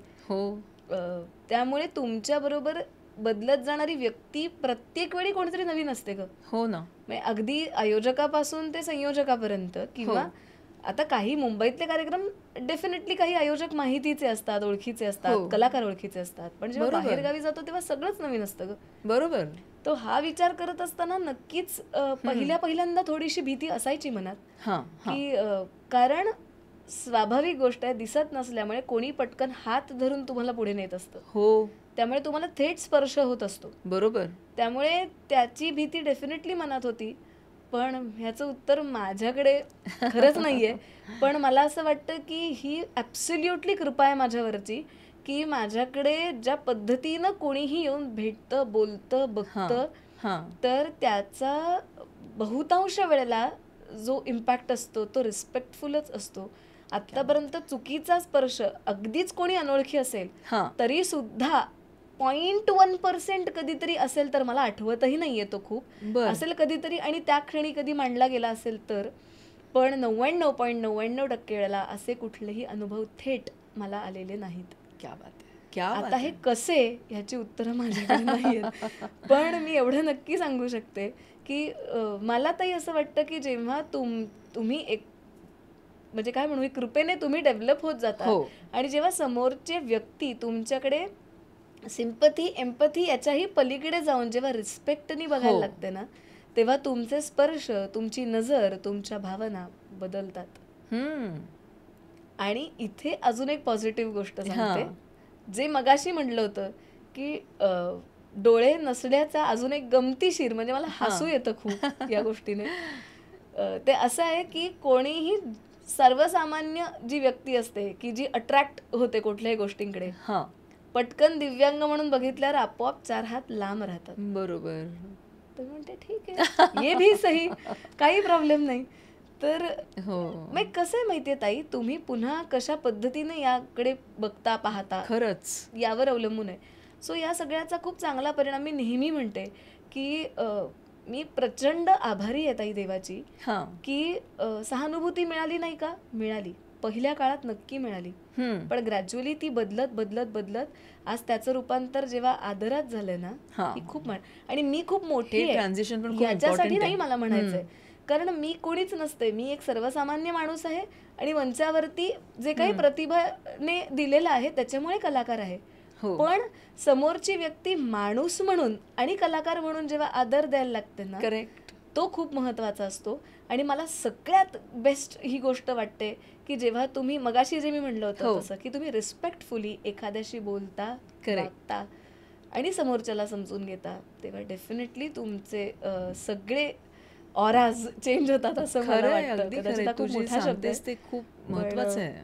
त्यामुळे तुमच्या बरोबर बदलत जाणारी व्यक्ती प्रत्येक वेळी कोणीतरी नवीन असते ग. हो ना. म्हणजे अगदी आयोजकापासून ते संयोजकापर्यंत, किंवा आता काही मुंबईतले कार्यक्रम डेफिनेटली काही आयोजक माहितीचे असतात, ओळखीचे असतात, कलाकार ओळखीचे असतात, पण जेव्हा बाहेरगावी जातो तेव्हा सगळंच नवीन असतं ग. बरोबर. तो हा विचार करत असताना नक्कीच पहिल्यांदा थोडीशी भीती असायची मनात, की कारण स्वाभाविक गोष्ट आहे, दिसत नसल्यामुळे कोणी पटकन हात धरून तुम्हाला पुढे नेत असतं. हो, त्यामुळे तुम्हाला थेट स्पर्श होत असतो. बरोबर. त्यामुळे त्याची भीती डेफिनेटली मनात होती. पण ह्याचं उत्तर माझ्याकडे खरंच नाहीये. पण मला असं वाटतं की ही ॲब्सोल्युटली कृपा आहे माझ्यावरची, की माझ्याकडे ज्या पद्धतीनं कोणीही येऊन भेटतं, बोलतं, बघतं, तर त्याचा बहुतांश वेळेला जो इम्पॅक्ट असतो तो रिस्पेक्टफुलच असतो. आतापर्यंत चुकीचा स्पर्श अगदीच कोणी अनोळखी असेल हां. तरी सुद्धा 0.1% कधीतरी असेल, तर मला आठवतही नाहीये तो खूप बरं. असेल कधीतरी, आणि त्या क्षणी कधी मांडला गेला असेल तर. पण 99.99% वेळेला असे कुठलेही अनुभव थेट मला आलेले नाहीत. क्या बात आहे, क्या आता बात हे आहे. कसे ह्याची उत्तरं माझ्याकडे नाहीयेत. पण मी एवढं नक्की सांगू शकते की मला तरी असं वाटतं की जेव्हा तुम्ही एक म्हणजे काय म्हणू, कृपेने तुम्ही डेव्हलप होत जाता हो. आणि जेव्हा समोरचे व्यक्ती तुमच्याकडे सिम्पथी एम्पथी याच्याही पलीकडे जाऊन जेव्हा रिस्पेक्टनी बघायला हो. लागते ना, तेव्हा तुमचे स्पर्श, तुमची नजर, तुमच्या भावना बदलतात. हम्म. आणि इथे अजून एक पॉझिटिव्ह गोष्ट सांगते, हां. जे मगाशी म्हटलं होतं की डोळे नसण्याचा अजून एक गमतीशीर, म्हणजे मला हसू येतं खूप या गोष्टीने. ते असं आहे की कोणीही सर्वसामान्य जी व्यक्ती असते की जी अट्रॅक्ट होते कुठल्याही गोष्टींकडे, हां. पटकन दिव्यांग म्हणून बघितल्यावर आपोआप 4 हात लांब राहतात. बरोबर. तर म्हणते ठीक आहे, ये भी सही, काही प्रॉब्लेम नाही. तर हो. मग कसं आहे माहितीये ताई, तुम्ही पुन्हा कशा पद्धतीने याकडे बघता पाहता खरंच. यावर अवलंबून आहे. सो या सगळ्याचा खूप चांगला परिणाम मी नेहमी म्हणते की मी प्रचंड आभारी आहे ताई देवाची हां. की सहानुभूती मिळाली नाही का, मिळाली, पहिल्या काळात नक्की मिळाली. हम्म. पण ग्रॅज्युअली ती बदलत बदलत बदलत आज त्याचं रूपांतर जेव्हा आदरात झालंय ना, हां. ही खूप आणि मी खूप मोठी हे आहे ट्रान्झिशन पण खूप याच्यासाठी important नाही आहे. मला म्हणायचंय, कारण मी कोणीच नसते, मी एक सर्वसामान्य माणूस आहे आणि मंचावरती जे काही प्रतिभाने दिलेलं आहे त्याच्यामुळे कलाकार आहे. हो. पण समोरची व्यक्ती माणूस म्हणून आणि कलाकार म्हणून जेव्हा आदर द्यायला लागते ना, करेक्ट. तो खूप महत्वाचा असतो. आणि मला सगळ्यात बेस्ट ही गोष्ट वाटते की जेव्हा तुम्ही मगाशी जे मी म्हणलं हो. होतं तसं की तुम्ही रिस्पेक्टफुली एखाद्याशी बोलता, Correct. वागता आणि समोरच्याला समजून घेता, तेव्हा डेफिनेटली तुमचे सगळे ऑराज चेंज होतात असं मला खरं आहे, वाटतं. अगदी कदाचित खरं हा आहे. तू खूप जे मोठा शब्द सांगतेस आहे. ते खूप पण, महत्वाचं आहे.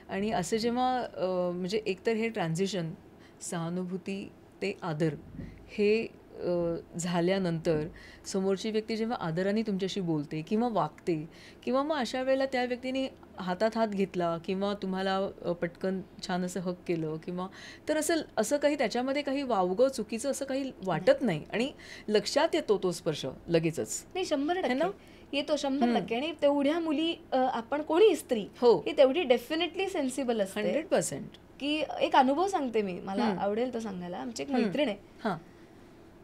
आणि असे जेव्हा म्हणजे एकतर हे ट्रान्झिशन सहानुभूती ते आदर हे झाल्यानंतर समोरची व्यक्ती जेव्हा आदराने तुमच्याशी बोलते किंवा वागते, किंवा मग अशा वेळेला त्या व्यक्तीने हातात हात घेतला किंवा तुम्हाला पटकन छान असं हक केलं, किंवा तर असं काही त्याच्यामध्ये काही वावगं चुकीचं असं काही वाटत नाही आणि लक्षात येतो तो स्पर्श लगेचच. नाही 100% है ना? येतो 100%. आणि तेवढ्या मुली आपण कोणी स्त्री हो. ही तेवढी डेफिनेटली सेन्सिबल असते 100%. की एक अनुभव सांगते मी, मला आवडेल तो सांगायला. आमची एक मैत्रीण आहे, हां.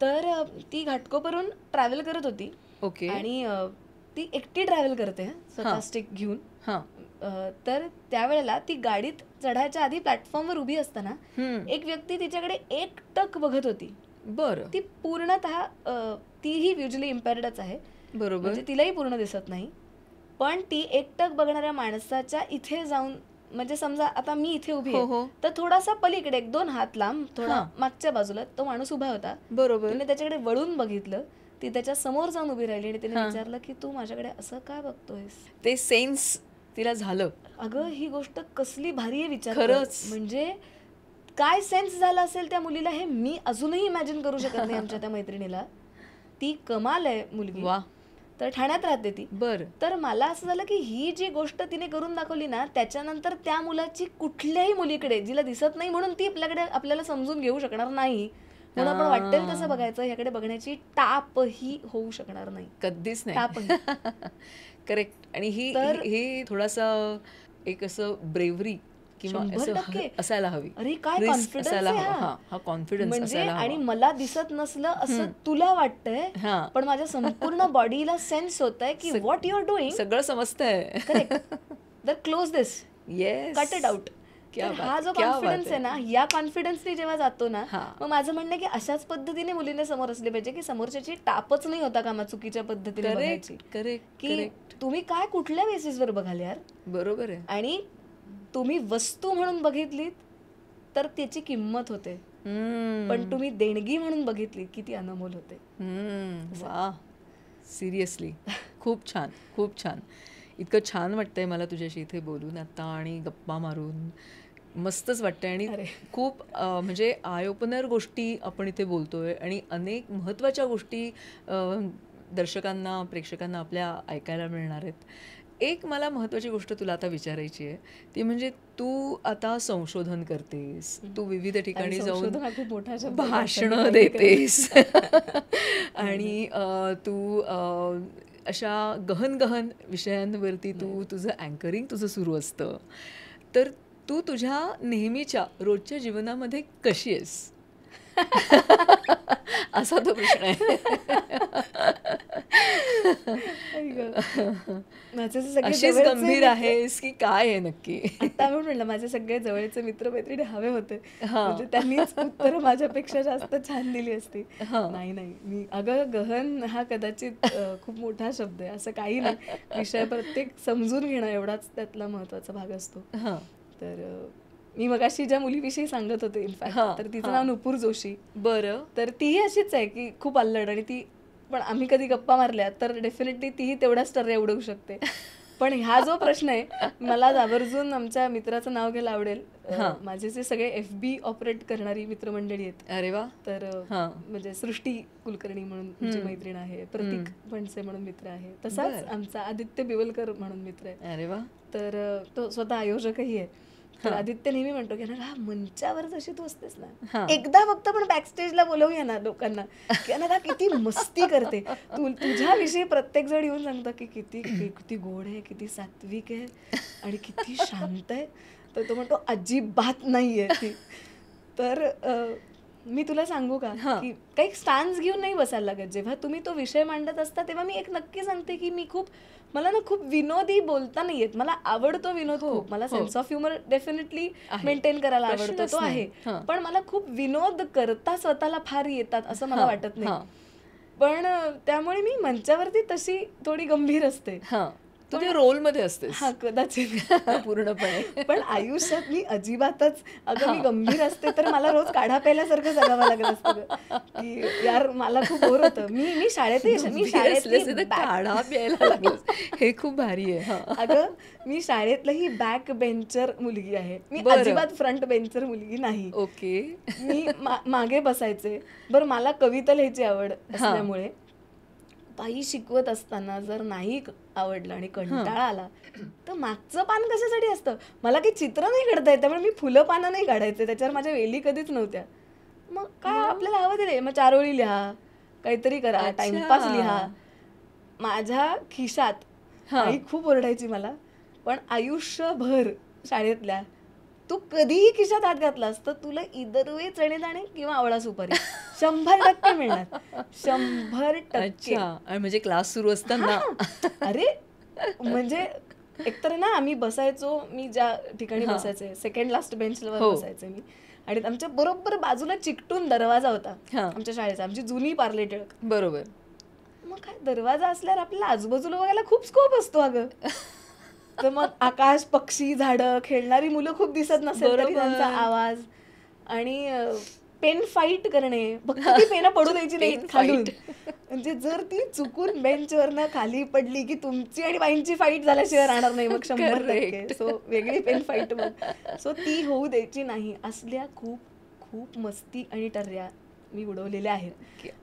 तर ती घाटकोपरून ट्रॅव्हल करत होती ओके. आणि ती एकटी ट्रॅव्हल करते स्वतः स्टिक घेऊन. हां. तर त्यावेळेला ती गाडीत चढायच्या आधी प्लॅटफॉर्मवर उभी असताना हम्म. एक व्यक्ती तिच्याकडे एकटक बघत होती. बरं. ती पूर्णतः तीही व्हिज्युअली इम्पेअर्डच आहे, बरोबर. म्हणजे तिलाही पूर्ण दिसत नाही. पण ती एकटक बघणाऱ्या माणसाच्या इथे जाऊन, म्हणजे समजा आता मी इथे उभी हो, आहे हो. तर थोडासा पलीकडे 1-2 हात लांब, थोडा हां. मागच्या बाजूला तो माणूस उभा होता. बरोबर. तिने त्याच्याकडे वळून बघितलं, ती त्याच्या समोर जाऊन उभी राहिली आणि तिने हां. विचारलं की तू माझ्याकडे असं का बघतोयस. ते सेन्स तिला झालं. अगं ही गोष्ट कसली भारी आहे, विचार कर. खरंच. म्हणजे काय सेन्स झाला असेल त्या मुलीला हे मी अजूनही इमॅजिन करू शकत नाही आमच्या त्या मैत्रिणीला. ती कमाल आहे मुलगी. वा. तर ठाण्यात राहते ती. बर. तर मला असं झालं की ही जी गोष्ट तिने करून दाखवली ना, त्याच्यानंतर त्या मुलाची कुठल्याही मुलीकडे जिला दिसत नाही म्हणून ती आपल्याला समजून घेऊ शकणार नाही, म्हणून आपण वाटेल तसं बघायचं, ह्याकडे बघण्याची टापही होऊ शकणार नाही. कधीच नाही. टापही. करेक्ट. आणि ही थोडासा एक असं ब्रेवरी किंवा 100% असायला हवी. अरे काय Risk कॉन्फिडन्स असायला आहे हवा. हा. हा कॉन्फिडन्स म्हणजे असायला आणि हवा. मला दिसत नसलं असं तुला वाटतंय, हां. पण माझ्या संपूर्ण बॉडीला सेन्स होत आहे की व्हॉट यू आर डुईंग. सगळं समजतंय. करेक्ट. तर close this, yes. Cut it out. हा जो कॉन्फिडन्स आहे ना, या कॉन्फिडन्सने जेव्हा जातो ना, मग माझं म्हणणं आहे की अशाच पद्धतीने मुलीने समोर असले पाहिजे की समोरच्याची टापच नाही होता कामा चुकीच्या पद्धतीने बघायची. करेक्ट. की तुम्ही काय कुठल्या बेसिसवर बघाल यार. बरोबर आहे. आणि तुम्ही वस्तू म्हणून बघितलीत तर त्याची किंमत होते, पण तुम्ही देणगी म्हणून बघितली की ती अनमोल होते. वा. सिरियसली खूप छान, खूप छान. इतकं छान वाटतंय मला तुझ्याशी इथे बोलून आता आणि गप्पा मारून. मस्तच वाटतंय आणि खूप म्हणजे आय ओपनर गोष्टी आपण इथे बोलतोय आणि अनेक महत्त्वाच्या गोष्टी दर्शकांना प्रेक्षकांना आपल्या ऐकायला मिळणार आहेत. एक मला महत्त्वाची गोष्ट तुला आता विचारायची आहे, ती म्हणजे तू आता संशोधन करतेस, तू विविध ठिकाणी जाऊन संशोधन हा खूप मोठा शब्द आहे. भाषणं देतेस आणि तू अशा गहन गहन विषयांवरती तू तुझं अँकरिंग तुझं सुरू असतं. तर तू तुझ्या नेहमीच्या रोजच्या जीवनामध्ये कशी आहेस असा तो प्रश्न आहे. माझे सगळे अशीच जवळचे गंभीर आहेस की काय आहे नक्की? आता मी म्हणलं माझे सगळे जवळचे मित्रमैत्रिणी हवे होते, म्हणजे त्यांनीच उत्तर माझ्यापेक्षा जास्त छान दिली असती. नाही मी अगं गहन हा कदाचित खूप मोठा शब्द आहे, असं काही नाही. विषय प्रत्येक समजून घेणं एवढाच त्यातला महत्वाचा भाग असतो. तर मी मगाशी ज्या मुलीविषयी सांगत होते इनफॅक्ट, तर तिचं नाव नुपूर जोशी. बरं. तर तीही अशीच आहे की खूप अल्लड, आणि ती पण आम्ही कधी गप्पा मारल्या तर डेफिनेटली तीही तेवढाच टर्रे उडवू शकते. पण हा जो प्रश्न आहे, मला आवर्जून आमच्या मित्राचं नाव घ्यायला आवडेल. माझे जे सगळे FB ऑपरेट करणारी मित्रमंडळी आहेत. अरे वा. तर म्हणजे सृष्टी कुलकर्णी म्हणून जी मैत्रीण आहे, प्रतीक फणसे म्हणून मित्र आहे, तसाच आमचा आदित्य बिवलकर म्हणून मित्र आहे. अरे वा. तर तो स्वतः आयोजकही आहे. तर आदित्य नेहमी म्हणतो की हा मंचावर जशी तू असतेस ना, एकदा फक्त पण बॅकस्टेजला बोलवूया ना लोकांना, की ना किती मस्ती करते तू. तुझ्याविषयी प्रत्येक जण येऊन सांगतं की किती गोड आहे, किती सात्विक आहे आणि किती शांत आहे. तर तो म्हणतो अजिबात नाहीये ती. तर मी तुला सांगू का की काही स्टान्स घेऊन नाही बसायला लागत. जेव्हा तुम्ही तो विषय मांडत असता तेव्हा मी एक नक्की सांगते की मला ना खूप विनोदी बोलता नाही येत. मला आवडतो विनोद खूप, मला sense of humour definitely maintain करायला आवडतो, तो आहे. पण मला खूप विनोद करता स्वतःला फार येतात असं मला वाटत नाही. पण त्यामुळे मी मंचावरती तशी थोडी गंभीर असते. तू ते रोल मध्ये असतेस. हा कदाचित पूर्णपणे. पण आयुष्यात मी अजिबातच मी गंभीर असते तर मला रोज काढा प्यायल्यासारखं जगावं लागलं असतं की यार मला खूप बोर होतं. मी शाळेत काढा प्यायला लागलं, हे खूप भारी आहे. अगं मी शाळेतलंही बॅक बेंचर मुलगी आहे, मी अजिबात फ्रंट बेंचर मुलगी नाही. ओके. मी मागे बसायचे. बरं, मला कविता लिहायची आवड असल्यामुळे बाई शिकवत असताना जर नाही आवडलं आणि कंटाळा आला तर मागचं पान कशासाठी असतं. मला काही चित्र नाही काढता येत, त्यामुळे मी फुलं पानं नाही काढायचे, त्याच्यावर माझ्या वेली कधीच नव्हत्या. मग काय आपल्याला हवं दिले, मग 4 ओळी लिहा, काहीतरी करा, टाइमपास लिहा. माझ्या खिशात आई खूप ओरडायची मला, पण आयुष्यभर शाळेतल्या तू कधीही खिशात हात घातलास तर तुला इदरवे चणेदाणे किंवा आवळा सुपारी 100% मिळणार. 100%. म्हणजे क्लास सुरू असताना अरे म्हणजे एकतर ना आम्ही बसायचो, मी ज्या ठिकाणी बसायचे सेकंड लास्ट बेंचवर बसायचे मी, आणि आमच्या बरोबर बाजूला चिकटून दरवाजा होता आमच्या शाळेचा, आमची जुनी पार्ले टिळक. बरोबर. मग काय दरवाजा असल्यावर आपल्याला आजूबाजूला बघायला खूप स्कोप असतो अगं. तर मग आकाश, पक्षी, झाडं, खेळणारी मुलं खूप दिसत नसेल तरी त्यांचा आवाज, आणि पेन फाईट करणे, फक्त ती पेन पडू द्यायची नाही खालून. म्हणजे जर ती चुकून बेंचवरनं खाली पडली की तुमची आणि बाईंची फाईट झाल्याशिवाय राहणार नाही मग 100%. सो वेगळी पेन फाईट मग. सो ती होऊ द्यायची नाही. असल्या खूप खूप मस्ती आणि टर्या मी उडवलेल्या आहेत.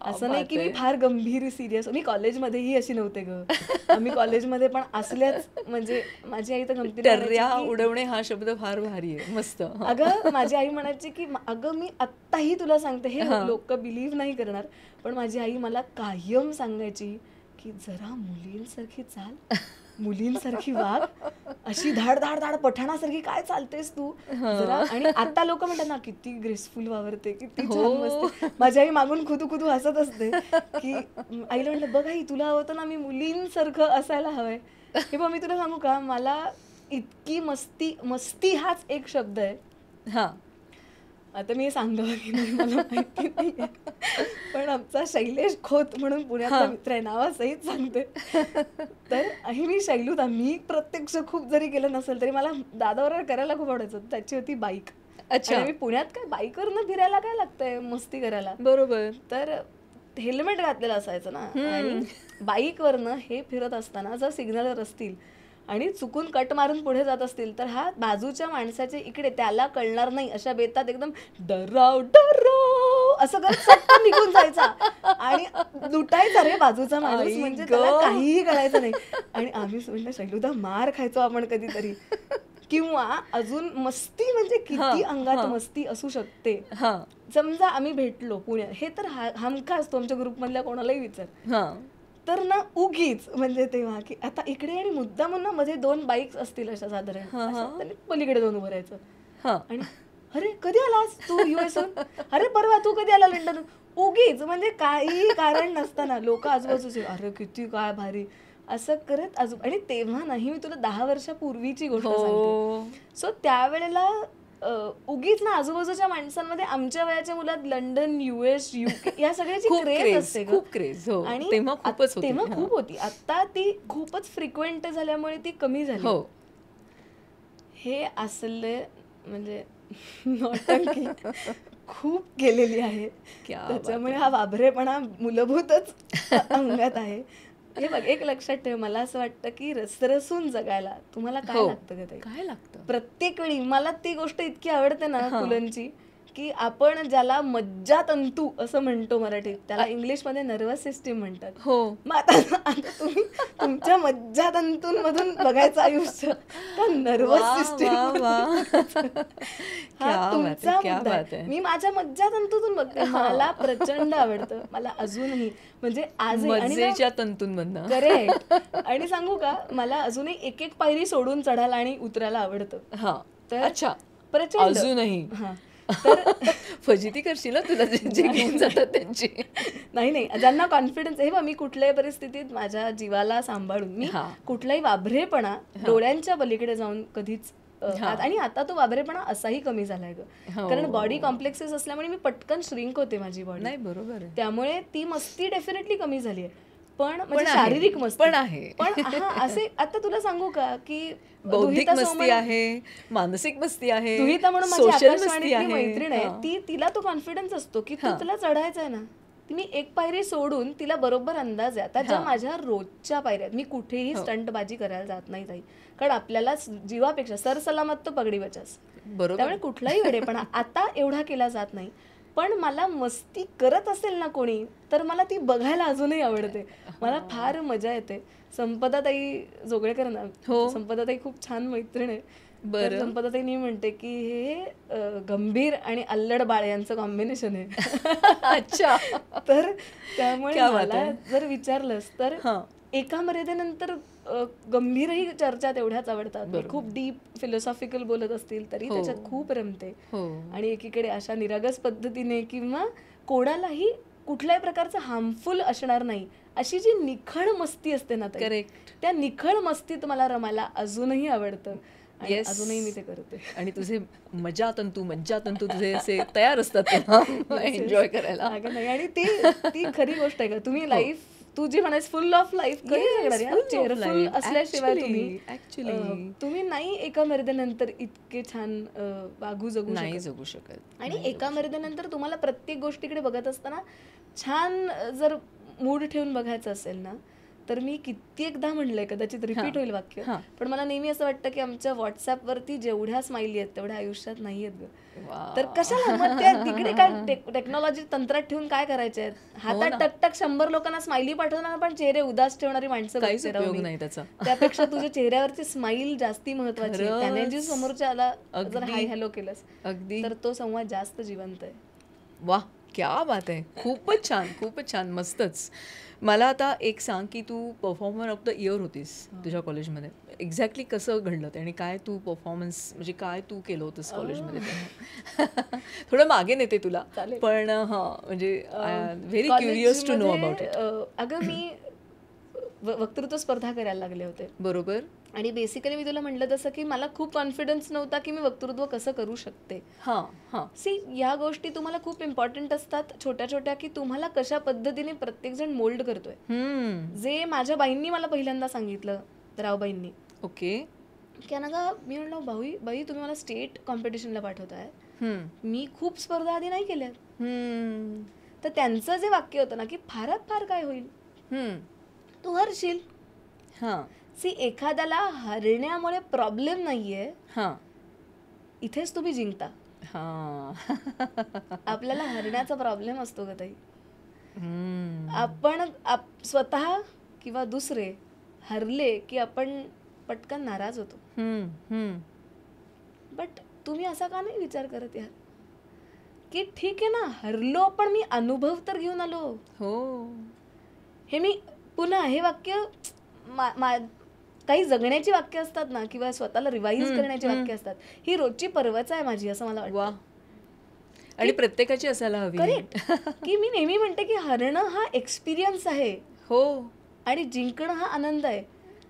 असं नाही की मी फार गंभीर सिरियस. मी कॉलेजमध्येही अशी नव्हते ग. मी कॉलेजमध्ये पण असल्याच, म्हणजे माझी आई तर गमतीने टर्या उडवणे हा शब्द फार भारी आहे, मस्त. अगं माझी आई म्हणायची की अगं मी आत्ताही तुला सांगते, हे लोक बिलीव्ह नाही करणार, पण माझी आई मला कायम सांगायची की जरा मुलींसारखी चाल, मुलींसारखी वाग, अशी धाड धाड धाड पठाणासारखी काय चालतेस तू जरा. आणि आता लोक म्हणतात ना किती ग्रेसफुल वावरते, किती छान मस्त. माझी आई मागून खुदू खुदू हसत असते की आईला म्हटलं बघ आई तुला हवं ना मी मुलींसारखं असायला हवंय. हे बघ मी तुला सांगू का, मला इतकी मस्ती हाच एक शब्द आहे. आता मी सांगावं की नाही मला माहिती नाही, पण आमचा शैलेश खोत म्हणून पुण्यातला मित्र आहे, नावासहित सांगते. तर मी शैलूत, मी प्रत्यक्ष खूप जरी केलं नसेल तरी मला दादाबरोबर करायला खूप आवडायचं. त्याची होती बाईक. अच्छा. मी पुण्यात काय बाईकवरनं फिरायला काय लागतंय मस्ती करायला. बरोबर. तर हेल्मेट घातलेलं असायचं ना, आणि बाईकवरनं हे फिरत असताना जर सिग्नलवर असतील आणि चुकून कट मारून पुढे जात असतील तर हा बाजूच्या माणसाच्या इकडे त्याला कळणार नाही अशा बेतात एकदम डराव डराव असं करत सट्ट निघून जायचा आणि लुटायचा रे बाजूचा माणूस, म्हणजे त्याला काहीही कळायचं नाही. आणि आम्ही म्हणलं शैलूदा मार खायचो आपण कधीतरी. किंवा अजून मस्ती, म्हणजे किती अंगात मस्ती असू शकते. समजा आम्ही भेटलो पुण्यात, हे तर हमखास तो आमच्या ग्रुपमधल्या कोणालाही विचार, तर ना उगीच म्हणजे तेव्हा की आता इकडे आणि मुद्दाम ना मध्ये 2 बाईक्स असतील अशा साधारण, पलीकडे 2 उभं राहायचं आणि अरे कधी आलास तू युएसहून, अरे परवा तू कधी आला लंडन, उगीच म्हणजे काही कारण नसताना लोक आजूबाजूचे अरे किती काय भारी असं करत आणि तेव्हा नाही, मी तुला 10 वर्षापूर्वीची गोष्ट सांगते. सो त्यावेळेला उगीच ना आजूबाजूच्या माणसांमध्ये आमच्या वयाच्या मुलात लंडन, US, UK या सगळ्याची क्रेज असते, खूप क्रेज. आणि तेव्हा खूप होती. आता ती खूपच फ्रिक्वेंट झाल्यामुळे ती कमी झाली. हे असले म्हणजे नौटंकी खूप केलेली आहे, त्याच्यामुळे हा वाभरेपणा मूलभूतच अंगात आहे. हे बघ, एक लक्षात ठेव, मला असं वाटतं की रसरसून जगायला तुम्हाला काय लागतं का? काय लागतं प्रत्येक वेळी. मला ती गोष्ट इतकी आवडते ना पुलंची, की आपण ज्याला मज्जातंतू असं म्हणतो मराठीत, त्याला इंग्लिशमध्ये नर्वस सिस्टीम म्हणतात. मग आता तुम्ही तुमच्या मज्जातंतूंमधून बघायचं आयुष्य का नर्वस सिस्टीम, हा तुमचा मुद्दा आहे. मी माझ्या मज्जातंतूतून बघते, मला प्रचंड आवडतं, मला अजूनही, म्हणजे आज मज्जेच्या तंतूंमधनं. करेक्ट. आणि सांगू का, मला अजूनही एक एक पायरी सोडून चढायला आणि उतरायला आवडतं. तर अच्छा, प्रचंड अजूनही. तर फजिती करशील ना तुला जे घेऊन जातात त्यांची. नाही, ज्यांना कॉन्फिडन्स आहे. मी कुठल्याही परिस्थितीत माझ्या जीवाला सांभाळून मी कुठलाही वाभरेपणा डोळ्यांच्या पलीकडे जाऊन कधीच, आणि आता तो वाभरेपणा असाही कमी झालाय ग, कारण बॉडी कॉम्प्लेक्सेस असल्यामुळे मी पटकन श्रिंक होते माझी बॉडी. नाही, बरोबर, त्यामुळे ती मस्ती डेफिनेटली कमी झाली आहे. पण म्हणजे शारीरिक मस्ती पण आहे. पण असे आता तुला सांगू का की बौद्धिक मस्ती आहे, मानसिक मस्ती आहे, दुहिता म्हणून माझी आकाशवाणीतली मैत्रीण आहे, तिला तो कॉन्फिडन्स असतो की तू तिला चढायचं आहे ना, मी एक पायरी सोडून तिला बरोबर अंदाज आहे. आता ज्या माझ्या रोजच्या पायऱ्या, मी कुठेही स्टंटबाजी करायला जात नाही ताई, कारण आपल्याला जीवापेक्षा सरसलामत तो पगडी बचास, त्यामुळे कुठलाही वेडेपणा आता एवढा केला जात नाही. पण मला मस्ती करत असेल ना कोणी, तर मला ती बघायला अजूनही आवडते, मला फार मजा येते. संपदाताई जोगळेकर ना, संपदाताई खूप छान मैत्रीण आहे. संपदाताई मी म्हणते की हे गंभीर आणि अल्लड बाळ यांचं कॉम्बिनेशन आहे. अच्छा. तर त्यामुळे मला जर विचारलंस तर एका मर्यादेनंतर गंभीरही चर्चा तेवढ्याच आवडतात. खूप डीप फिलॉसॉफिकल बोलत असतील तरी त्याच्यात खूप रमते. आणि एकीकडे अशा निरागस पद्धतीने किंवा कोणालाही कुठल्याही प्रकारचं हार्मफुल असणार नाही अशी जी निखळ मस्ती असते ना, त्या निखळ मस्तीत मला रमायला अजूनही आवडतं. अजूनही मी ते करते. आणि तुझे मज्जातंतू तुझे असे तयार असतात एन्जॉय करायला. आणि ती खरी गोष्ट आहे का, तुम्ही लाईफ तू जी म्हणायस फुल ऑफ लाईफ चेअरफुल असल्याशिवाय तुम्ही नाही एका मर्यादेनंतर इतके छान जगू शकत. आणि एका मर्यादेनंतर तुम्हाला प्रत्येक गोष्टीकडे बघत असताना छान जर मूड ठेवून बघायचं असेल ना, तर मी कित्येकदा म्हणलंय, कदाचित रिपीट होईल वाक्य, पण मला नेहमी असं वाटतं की आमच्या व्हॉट्सअपवरती जेवढ्या स्माइली आहेत तेवढ्या आयुष्यात नाही आहेत ग. तर कशाला मग त्या तिकडे काय टेक्नॉलॉजी तंत्रात ठेवून काय करायचे आहेत? हातात टकटक 100 लोकांना स्माइली पाठवणार, पण चेहरे उदास ठेवणारी माणसं त्यापेक्षा तुझ्या चेहऱ्यावरची स्माइल जास्ती महत्वाची. त्याने जी समोरच्याला जर हाय हॅलो केलंस अगदी, तर तो संवाद जास्त जिवंत आहे. वा, क्या बात आहे. खूपच छान, मस्तच. मला आता एक सांग की तू परफॉर्मर ऑफ द इयर होतीस तुझ्या कॉलेजमध्ये. एक्झॅक्टली कसं घडलं ते आणि काय तू परफॉर्मन्स म्हणजे काय तू केलं होतंस कॉलेजमध्ये? थोडं मागे नेते तुला, पण म्हणजे very curious to know about it. अगं मी वक्तृत्व स्पर्धा करायला लागले होते. बरोबर. आणि बेसिकली मी तुला म्हटलं तसं की मला खूप कॉन्फिडन्स नव्हता की मी वक्तृत्व कसं करू शकते. सी, या गोष्टी तुम्हाला खूप इम्पॉर्टंट असतात छोट्या छोट्या, की तुम्हाला कशा पद्धतीने प्रत्येक जण मोल्ड करतोय. जे माझ्या बाईंनी मला पहिल्यांदा सांगितलं, रावबाईंनी. ओके. की ना का, मी म्हणलं बाई तुम्ही मला स्टेट कॉम्पिटिशनला पाठवताय, मी खूप स्पर्धा आधी नाही केल्या. तर त्यांचं जे वाक्य होतं ना की फारात फार काय होईल, तू हरशील. सी, एखाद्याला हरण्यामुळे प्रॉब्लेम नाहीये, इथेच तुम्ही जिंकता. हा आपल्याला हरण्याचा प्रॉब्लेम असतो ग ताई. हम्म. आपण स्वतः किंवा दुसरे हरले की आपण पटकन नाराज होतो. हम्म, हम्म. बट तुम्ही असा का नाही विचार करत यार की ठीक आहे ना, हरलो पण मी अनुभव तर घेऊन आलो. हो. हे मी पुन्हा हे वाक्य काही जगण्याची वाक्य असतात ना किंवा स्वतःला रिवाईज करण्याची वाक्य असतात, ही रोजची पर्वच आहे माझी असं मला वाटतं. वा. आणि प्रत्येकाची असायला हवी. करेक्ट. की मी नेहमी म्हणते की हरणं हा एक्सपिरियन्स आहे हो. आणि जिंकणं हा आनंद आहे.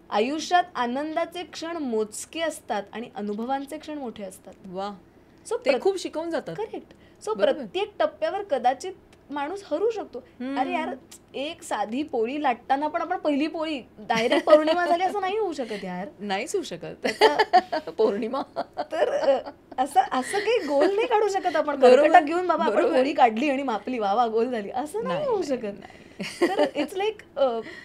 आयुष्यात आनंदाचे क्षण मोजके असतात आणि अनुभवांचे क्षण मोठे असतात. वा. सो ते खूप शिकवून जातात. करेक्ट. सो बरोबर. प्रत्येक टप्प्यावर कदाचित माणूस हरू शकतो. अरे यार, एक साधी पोळी लाटताना पण आपण पहिली पोळी डायरेक्ट पौर्णिमा झाली असं नाही होऊ शकत यार. नाहीच होऊ शकत पौर्णिमा. तर असं काही गोल नाही काढू शकत आपण. बरोबर. कर्कटात घेऊन बाबा आपण बरोबर. पोळी काढली आणि मापली, वा गोल झाली, असं नाही होऊ शकत. नाही. तर इट्स लाईक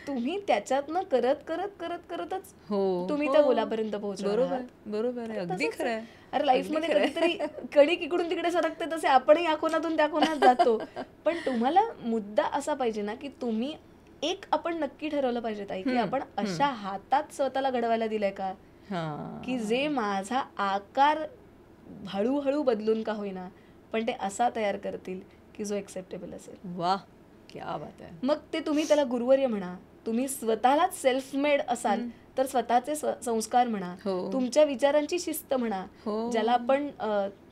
तुम्ही त्याच्यातनं करत करत करत करतच हो, तुम्ही हो. त्या गोलापर्यंत पोहोचणार बरोबर आहात. बरोबर आहे. अगदी तसंच खरं आहे. आहे. अरे लाईफ मध्ये कधीतरी कणिक इकडून तिकडे सरकते तसे आपणही या कोणातून त्या कोणात जातो. पण तुम्हाला मुद्दा असा पाहिजे ना की तुम्ही एक आपण नक्की ठरवलं पाहिजे ताई की आपण अशा हातात स्वतःला घडवायला दिलंय का हा. की जे माझा आकार हळूहळू बदलून का होईना पण ते असा तयार करतील की जो एक्सेप्टेबल असेल. वा. क्या बात आहे. मग ते तुम्ही त्याला गुरुवर्य म्हणा, तुम्ही स्वतःलाच सेल्फ मेड असाल तर स्वतःचे संस्कार म्हणा, हो. तुमच्या विचारांची शिस्त म्हणा, हो. ज्याला आपण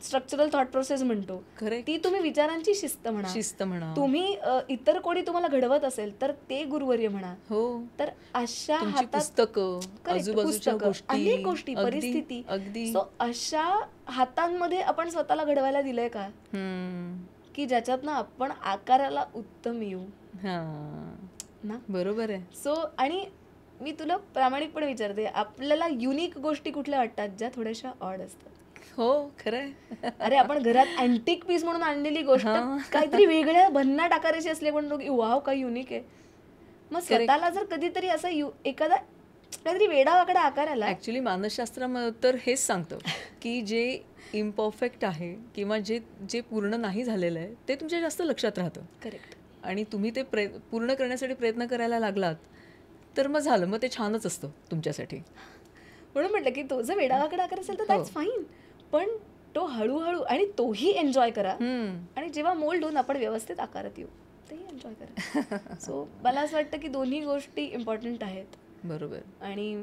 स्ट्रक्चरल थॉट प्रोसेस म्हणतो, Correct. ती तुम्ही विचारांची शिस्त म्हणा. शिस्त म्हणा. तुम्ही इतर कोणी तुम्हाला घडवत असेल तर ते गुरुवर्य म्हणा. हो. तर अशा तुमची हातात पुस्तकं, Correct, आजूबाजूच्या पुस्तकं, गोष्टी, अनेक गोष्टी, अगदी, परिस्थिती. अगदी. सो अशा हातांमध्ये आपण स्वतःला घडवायला दिलंय का हम्म. की ज्याच्यातनं आपण आकाराला उत्तम येऊ हा. ना. बरोबर आहे. सो आणि मी तुला प्रामाणिकपणे विचारते, आपल्याला युनिक गोष्टी कुठल्या वाटतात ज्या थोड्याशा ऑड असतात? हो, खरंय. अरे आपण घरात अँटिक पीस म्हणून आणलेली गोष्ट काहीतरी वेगळ्या भन्नाट आकाराची असली पण वाव काय युनिक आहे. मग स्वतःला जर कधीतरी असं एखादा काहीतरी वेडावाकडा आकार आला. ऍक्च्युली मानसशास्त्रामध्ये तर हेच सांगतं की जे इम्परफेक्ट आहे किंवा जे पूर्ण नाही झालेलं आहे ते तुमच्या जास्त लक्षात राहतं. करेक्ट. आणि तुम्ही ते पूर्ण करण्यासाठी प्रयत्न करायला लागलात तर मग झालं, मग ते छानच असतं तुमच्यासाठी. म्हणून म्हटलं की तो जर वेडावाकडा आकार असेल तर दॅट्स फाईन, पण तो हळूहळू आणि तोही एन्जॉय करा. आणि जेव्हा मोल्ड होऊन आपण व्यवस्थित आकारात येऊ तेही एन्जॉय करा. सो मला असं वाटतं की दोन्ही गोष्टी इम्पॉर्टंट आहेत. बरोबर. आणि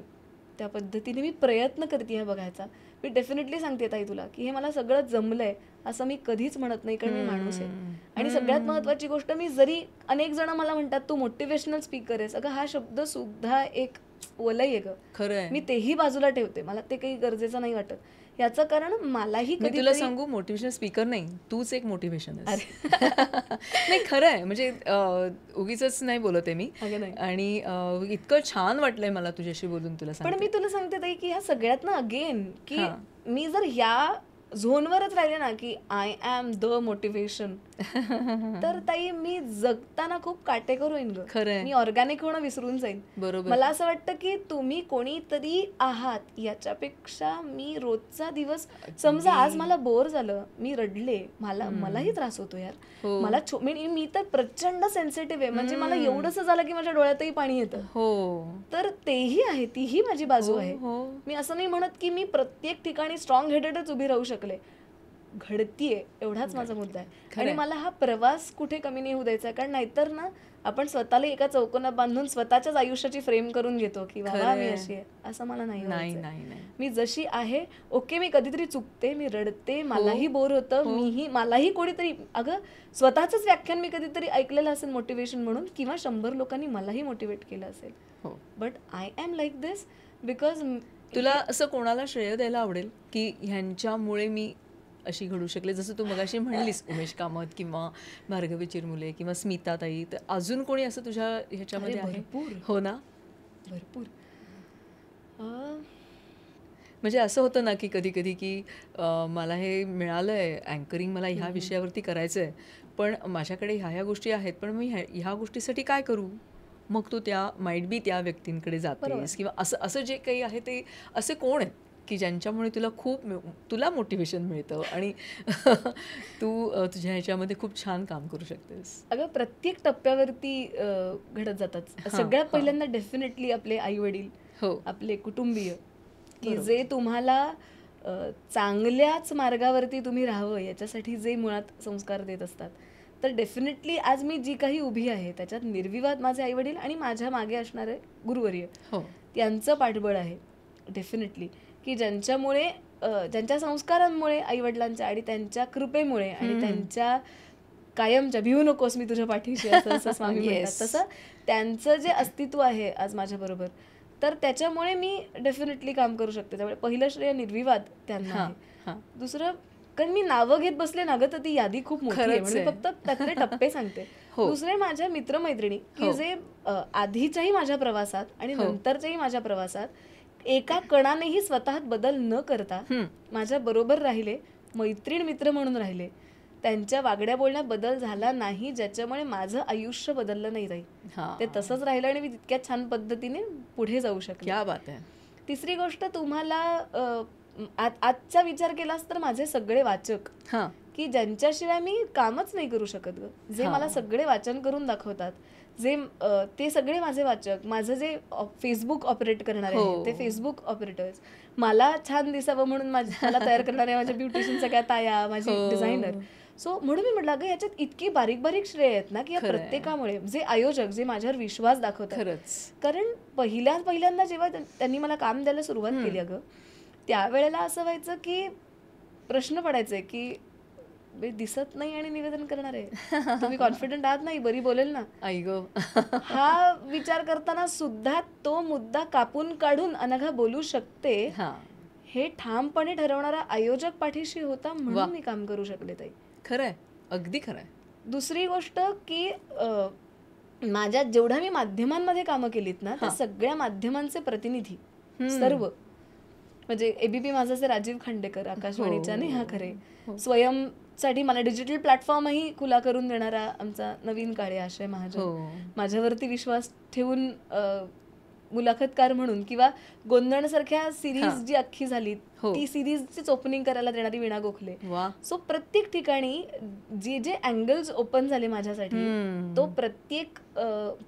त्या पद्धतीने मी प्रयत्न करते आहे बघायचा. मी डेफिनेटली सांगते ताई तुला की हे मला सगळं जमलंय असं मी कधीच म्हणत नाही, कारण मी माणूस आहे. आणि सगळ्यात महत्वाची गोष्ट, मी जरी अनेक जण मला म्हणतात तू मोटिवेशनल स्पीकर आहेस, अगं हा शब्द सुद्धा एक वलय आहे ग. खरं आहे. मी तेही बाजूला ठेवते, मला ते काही गरजेचं नाही वाटत. याचं कारण मलाही मी तुला सांगू, मोटिवेशनल स्पीकर नाही, तूच एक मोटिवेशन आहेस. नाही खरं आहे, म्हणजे उगीच नाही बोलत आहे मी. आणि इतकं छान वाटलंय मला तुझ्याशी बोलून. तुला पण मी तुला सांगते ताई की ह्या सगळ्यात ना अगेन की मी जर ह्या झोनवरच राहिले ना की आय एम द मोटिवेशन, तर ताई मी जगताना खूप काटेकोर होईन ग. खरंय. मी ऑर्गॅनिक होणं विसरून जाईन. बरोबर. मला असं वाटतं की तुम्ही कोणीतरी आहात याच्यापेक्षा मी रोजचा दिवस, समजा आज मला बोर झालं, मी रडले, मलाही त्रास होतो यार. मला मी तर प्रचंड सेन्सिटिव्ह आहे, म्हणजे मला एवढंच झालं की माझ्या डोळ्यातही पाणी येतं. हो. तर तेही आहे, तीही माझी बाजू आहे. मी असं नाही म्हणत की मी प्रत्येक ठिकाणी स्ट्रॉंग हेडेडच उभी राहू शकले. घडतीये एवढाच माझा मुद्दा आहे. आणि मला हा प्रवास कुठे कमी नाही होऊ द्यायचा, कारण नाहीतर ना आपण स्वतःला एका चौकोनात बांधून स्वतःच्याच आयुष्याची फ्रेम करून घेतो की बाबा मी अशी आहे. असं मला नाही. मी जशी आहे ओके. मी कधीतरी चुकते, मी रडते, मलाही बोर होतं, मलाही कोणीतरी, अगं स्वतःच व्याख्यान मी कधीतरी ऐकलेलं असेल मोटिवेशन म्हणून, किंवा 100 लोकांनी मलाही मोटिवेट केलं असेल. But I am like this because. तुला असं कोणाला श्रेय द्यायला आवडेल की ह्यांच्यामुळे मी अशी घडू शकले, जसं तू मगाशी म्हणलीस उमेश कामत किंवा भार्गवी चिरमुले किंवा स्मिता ताई, तर अजून कोणी असं तुझ्या ह्याच्यामध्ये आहे? हो ना, भरपूर. म्हणजे असं होतं ना की कधी कधी की मला हे मिळालंय अँकरिंग, मला ह्या विषयावरती करायचं आहे, पण माझ्याकडे ह्या गोष्टी आहेत, पण मी ह्या गोष्टीसाठी काय करू? मग तू त्या माइट बी त्या व्यक्तींकडे जातेस किंवा असं जे काही आहे ते असे कोण आहेत की ज्यांच्यामुळे तुला मोटिवेशन मिळतं आणि तू तुझ्या ह्याच्यामध्ये खूप छान काम करू शकतेस? अगं प्रत्येक टप्प्यावरती घडत जातात. सगळ्यात पहिल्यांदा डेफिनेटली आपले आई वडील, हो. आपले कुटुंबीय, की जे तुम्हाला चांगल्याच मार्गावरती तुम्ही राहावं याच्यासाठी जे मुळात संस्कार देत असतात. तर डेफिनेटली आज मी जी काही उभी आहे त्याच्यात निर्विवाद माझे आई वडील आणि माझ्या मागे असणारे गुरुवर्य यांचं पाठबळ आहे डेफिनेटली, की ज्यांच्यामुळे ज्यांच्या संस्कारांमुळे आईवडिलांच्या आणि त्यांच्या कृपेमुळे आणि त्यांच्या कायमच्या भिवू नकोस मी तुझ्या पाठीशी असं स्वामी म्हणतात, तसं त्यांचं जे अस्तित्व आहे आज माझ्याबरोबर, तर त्याच्यामुळे मी डेफिनेटली काम करू शकते. त्यामुळे पहिलं श्रेय निर्विवाद त्यांना आहे. दुसरं, कारण मी नावं घेत बसले ना गं तर ती यादी खूप मोठी आहे, म्हणजे फक्त त्यातले टप्पे सांगते. दुसरे माझ्या मित्रमैत्रिणी की जे आधीच्याही माझ्या प्रवासात आणि नंतरच्याही माझ्या प्रवासात एका कणानेही स्वतःत बदल न करता माझ्या बरोबर राहिले, मैत्रीण मित्र म्हणून राहिले. त्यांच्या वागड्या बोलण्यात बदल झाला नाही, ज्याच्यामुळे माझं आयुष्य बदललं नाही ताई. ते तसंच राहिलं आणि मी तितक्या छान पद्धतीने पुढे जाऊ शकले. क्या बात आहे. तिसरी गोष्ट, तुम्हाला आजचा विचार केलास तर माझे सगळे वाचक की ज्यांच्याशिवाय मी कामच नाही करू शकत ग, जे मला सगळे वाचन करून दाखवतात, जे ते सगळे माझे वाचक. माझं जे फेसबुक ऑपरेट करणारे आहेत ते फेसबुक ऑपरेटर्स, मला छान दिसावं म्हणून मला तयार करणारे माझ्या ब्युटिशियन सगळ्या ताया, माझी डिझायनर. सो म्हणून मी म्हटलं अगं याच्यात इतकी बारीक बारीक श्रेय आहेत ना की या प्रत्येकामुळे जे आयोजक जे माझ्यावर विश्वास दाखवतात. कारण पहिल्यांदा जेव्हा त्यांनी मला काम द्यायला सुरुवात केली अगं, त्यावेळेला असं व्हायचं की प्रश्न पडायचे की दिसत नाही आणि निवेदन करणार आहे, तुम्ही कॉन्फिडंट आहात नाही, बरी बोलेल ना, आई गो. हा विचार करताना सुद्धा तो मुद्दा कापून काढून अनघा बोलू शकते हे ठामपणे ठरवणारा आयोजक पाठीशी होता, म्हणून मी काम करू शकले ताई. खरंय, अगदी खरंय. दुसरी गोष्ट की माझ्या जेवढ्या मी माध्यमांमध्ये कामं केलीत ना त्या सगळ्या माध्यमांचे प्रतिनिधी सर्व, म्हणजे एबीपी माझाचे राजीव खांडेकर, आकाशवाणीच्या नेहा खरे, स्वयंसाठी मला डिजिटल प्लॅटफॉर्मही खुला करून देणारा आमचा नवीन काळे आशय महाजन, माझ्यावरती विश्वास ठेवून मुलाखतकार म्हणून, किंवा गोंधळसारख्या सिरीज जी अख्खी झाली ती सिरीजचीच ओपनिंग करायला देणारी वीणा गोखले. सो प्रत्येक ठिकाणी जे जे अँगल्स ओपन झाले माझ्यासाठी, तो प्रत्येक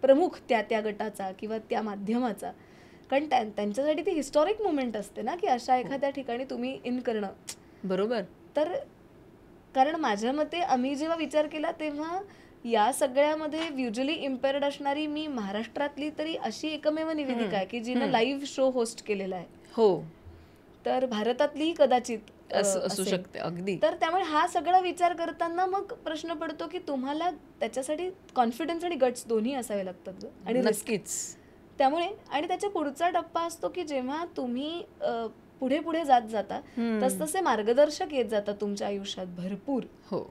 प्रमुख त्या गटाचा किंवा त्या माध्यमाचा, कारण त्यांच्यासाठी ती हिस्टॉरिक मुवमेंट असते ना की अशा एखाद्या ठिकाणी तुम्ही इन करणं. बरोबर. तर कारण माझ्या मते आम्ही जेव्हा विचार केला तेव्हा या सगळ्यामध्ये व्हिज्युअली इम्पेअर्ड असणारी मी महाराष्ट्रातली तरी अशी एकमेव निवेदिका आहे की जिनं लाईव्ह शो होस्ट केलेला आहे. हो. तर भारतातलीही कदाचित असू शकते. अगदी. तर त्यामुळे हा सगळा विचार करताना मग प्रश्न पडतो की तुम्हाला त्याच्यासाठी कॉन्फिडन्स आणि गट्स दोन्ही असावे लागतात आणि नक्कीच. त्यामुळे आणि त्याच्या पुढचा टप्पा असतो की जेव्हा तुम्ही पुढे पुढे जात जाता तसतसे मार्गदर्शक येत जातात तुमच्या आयुष्यात भरपूर. हो.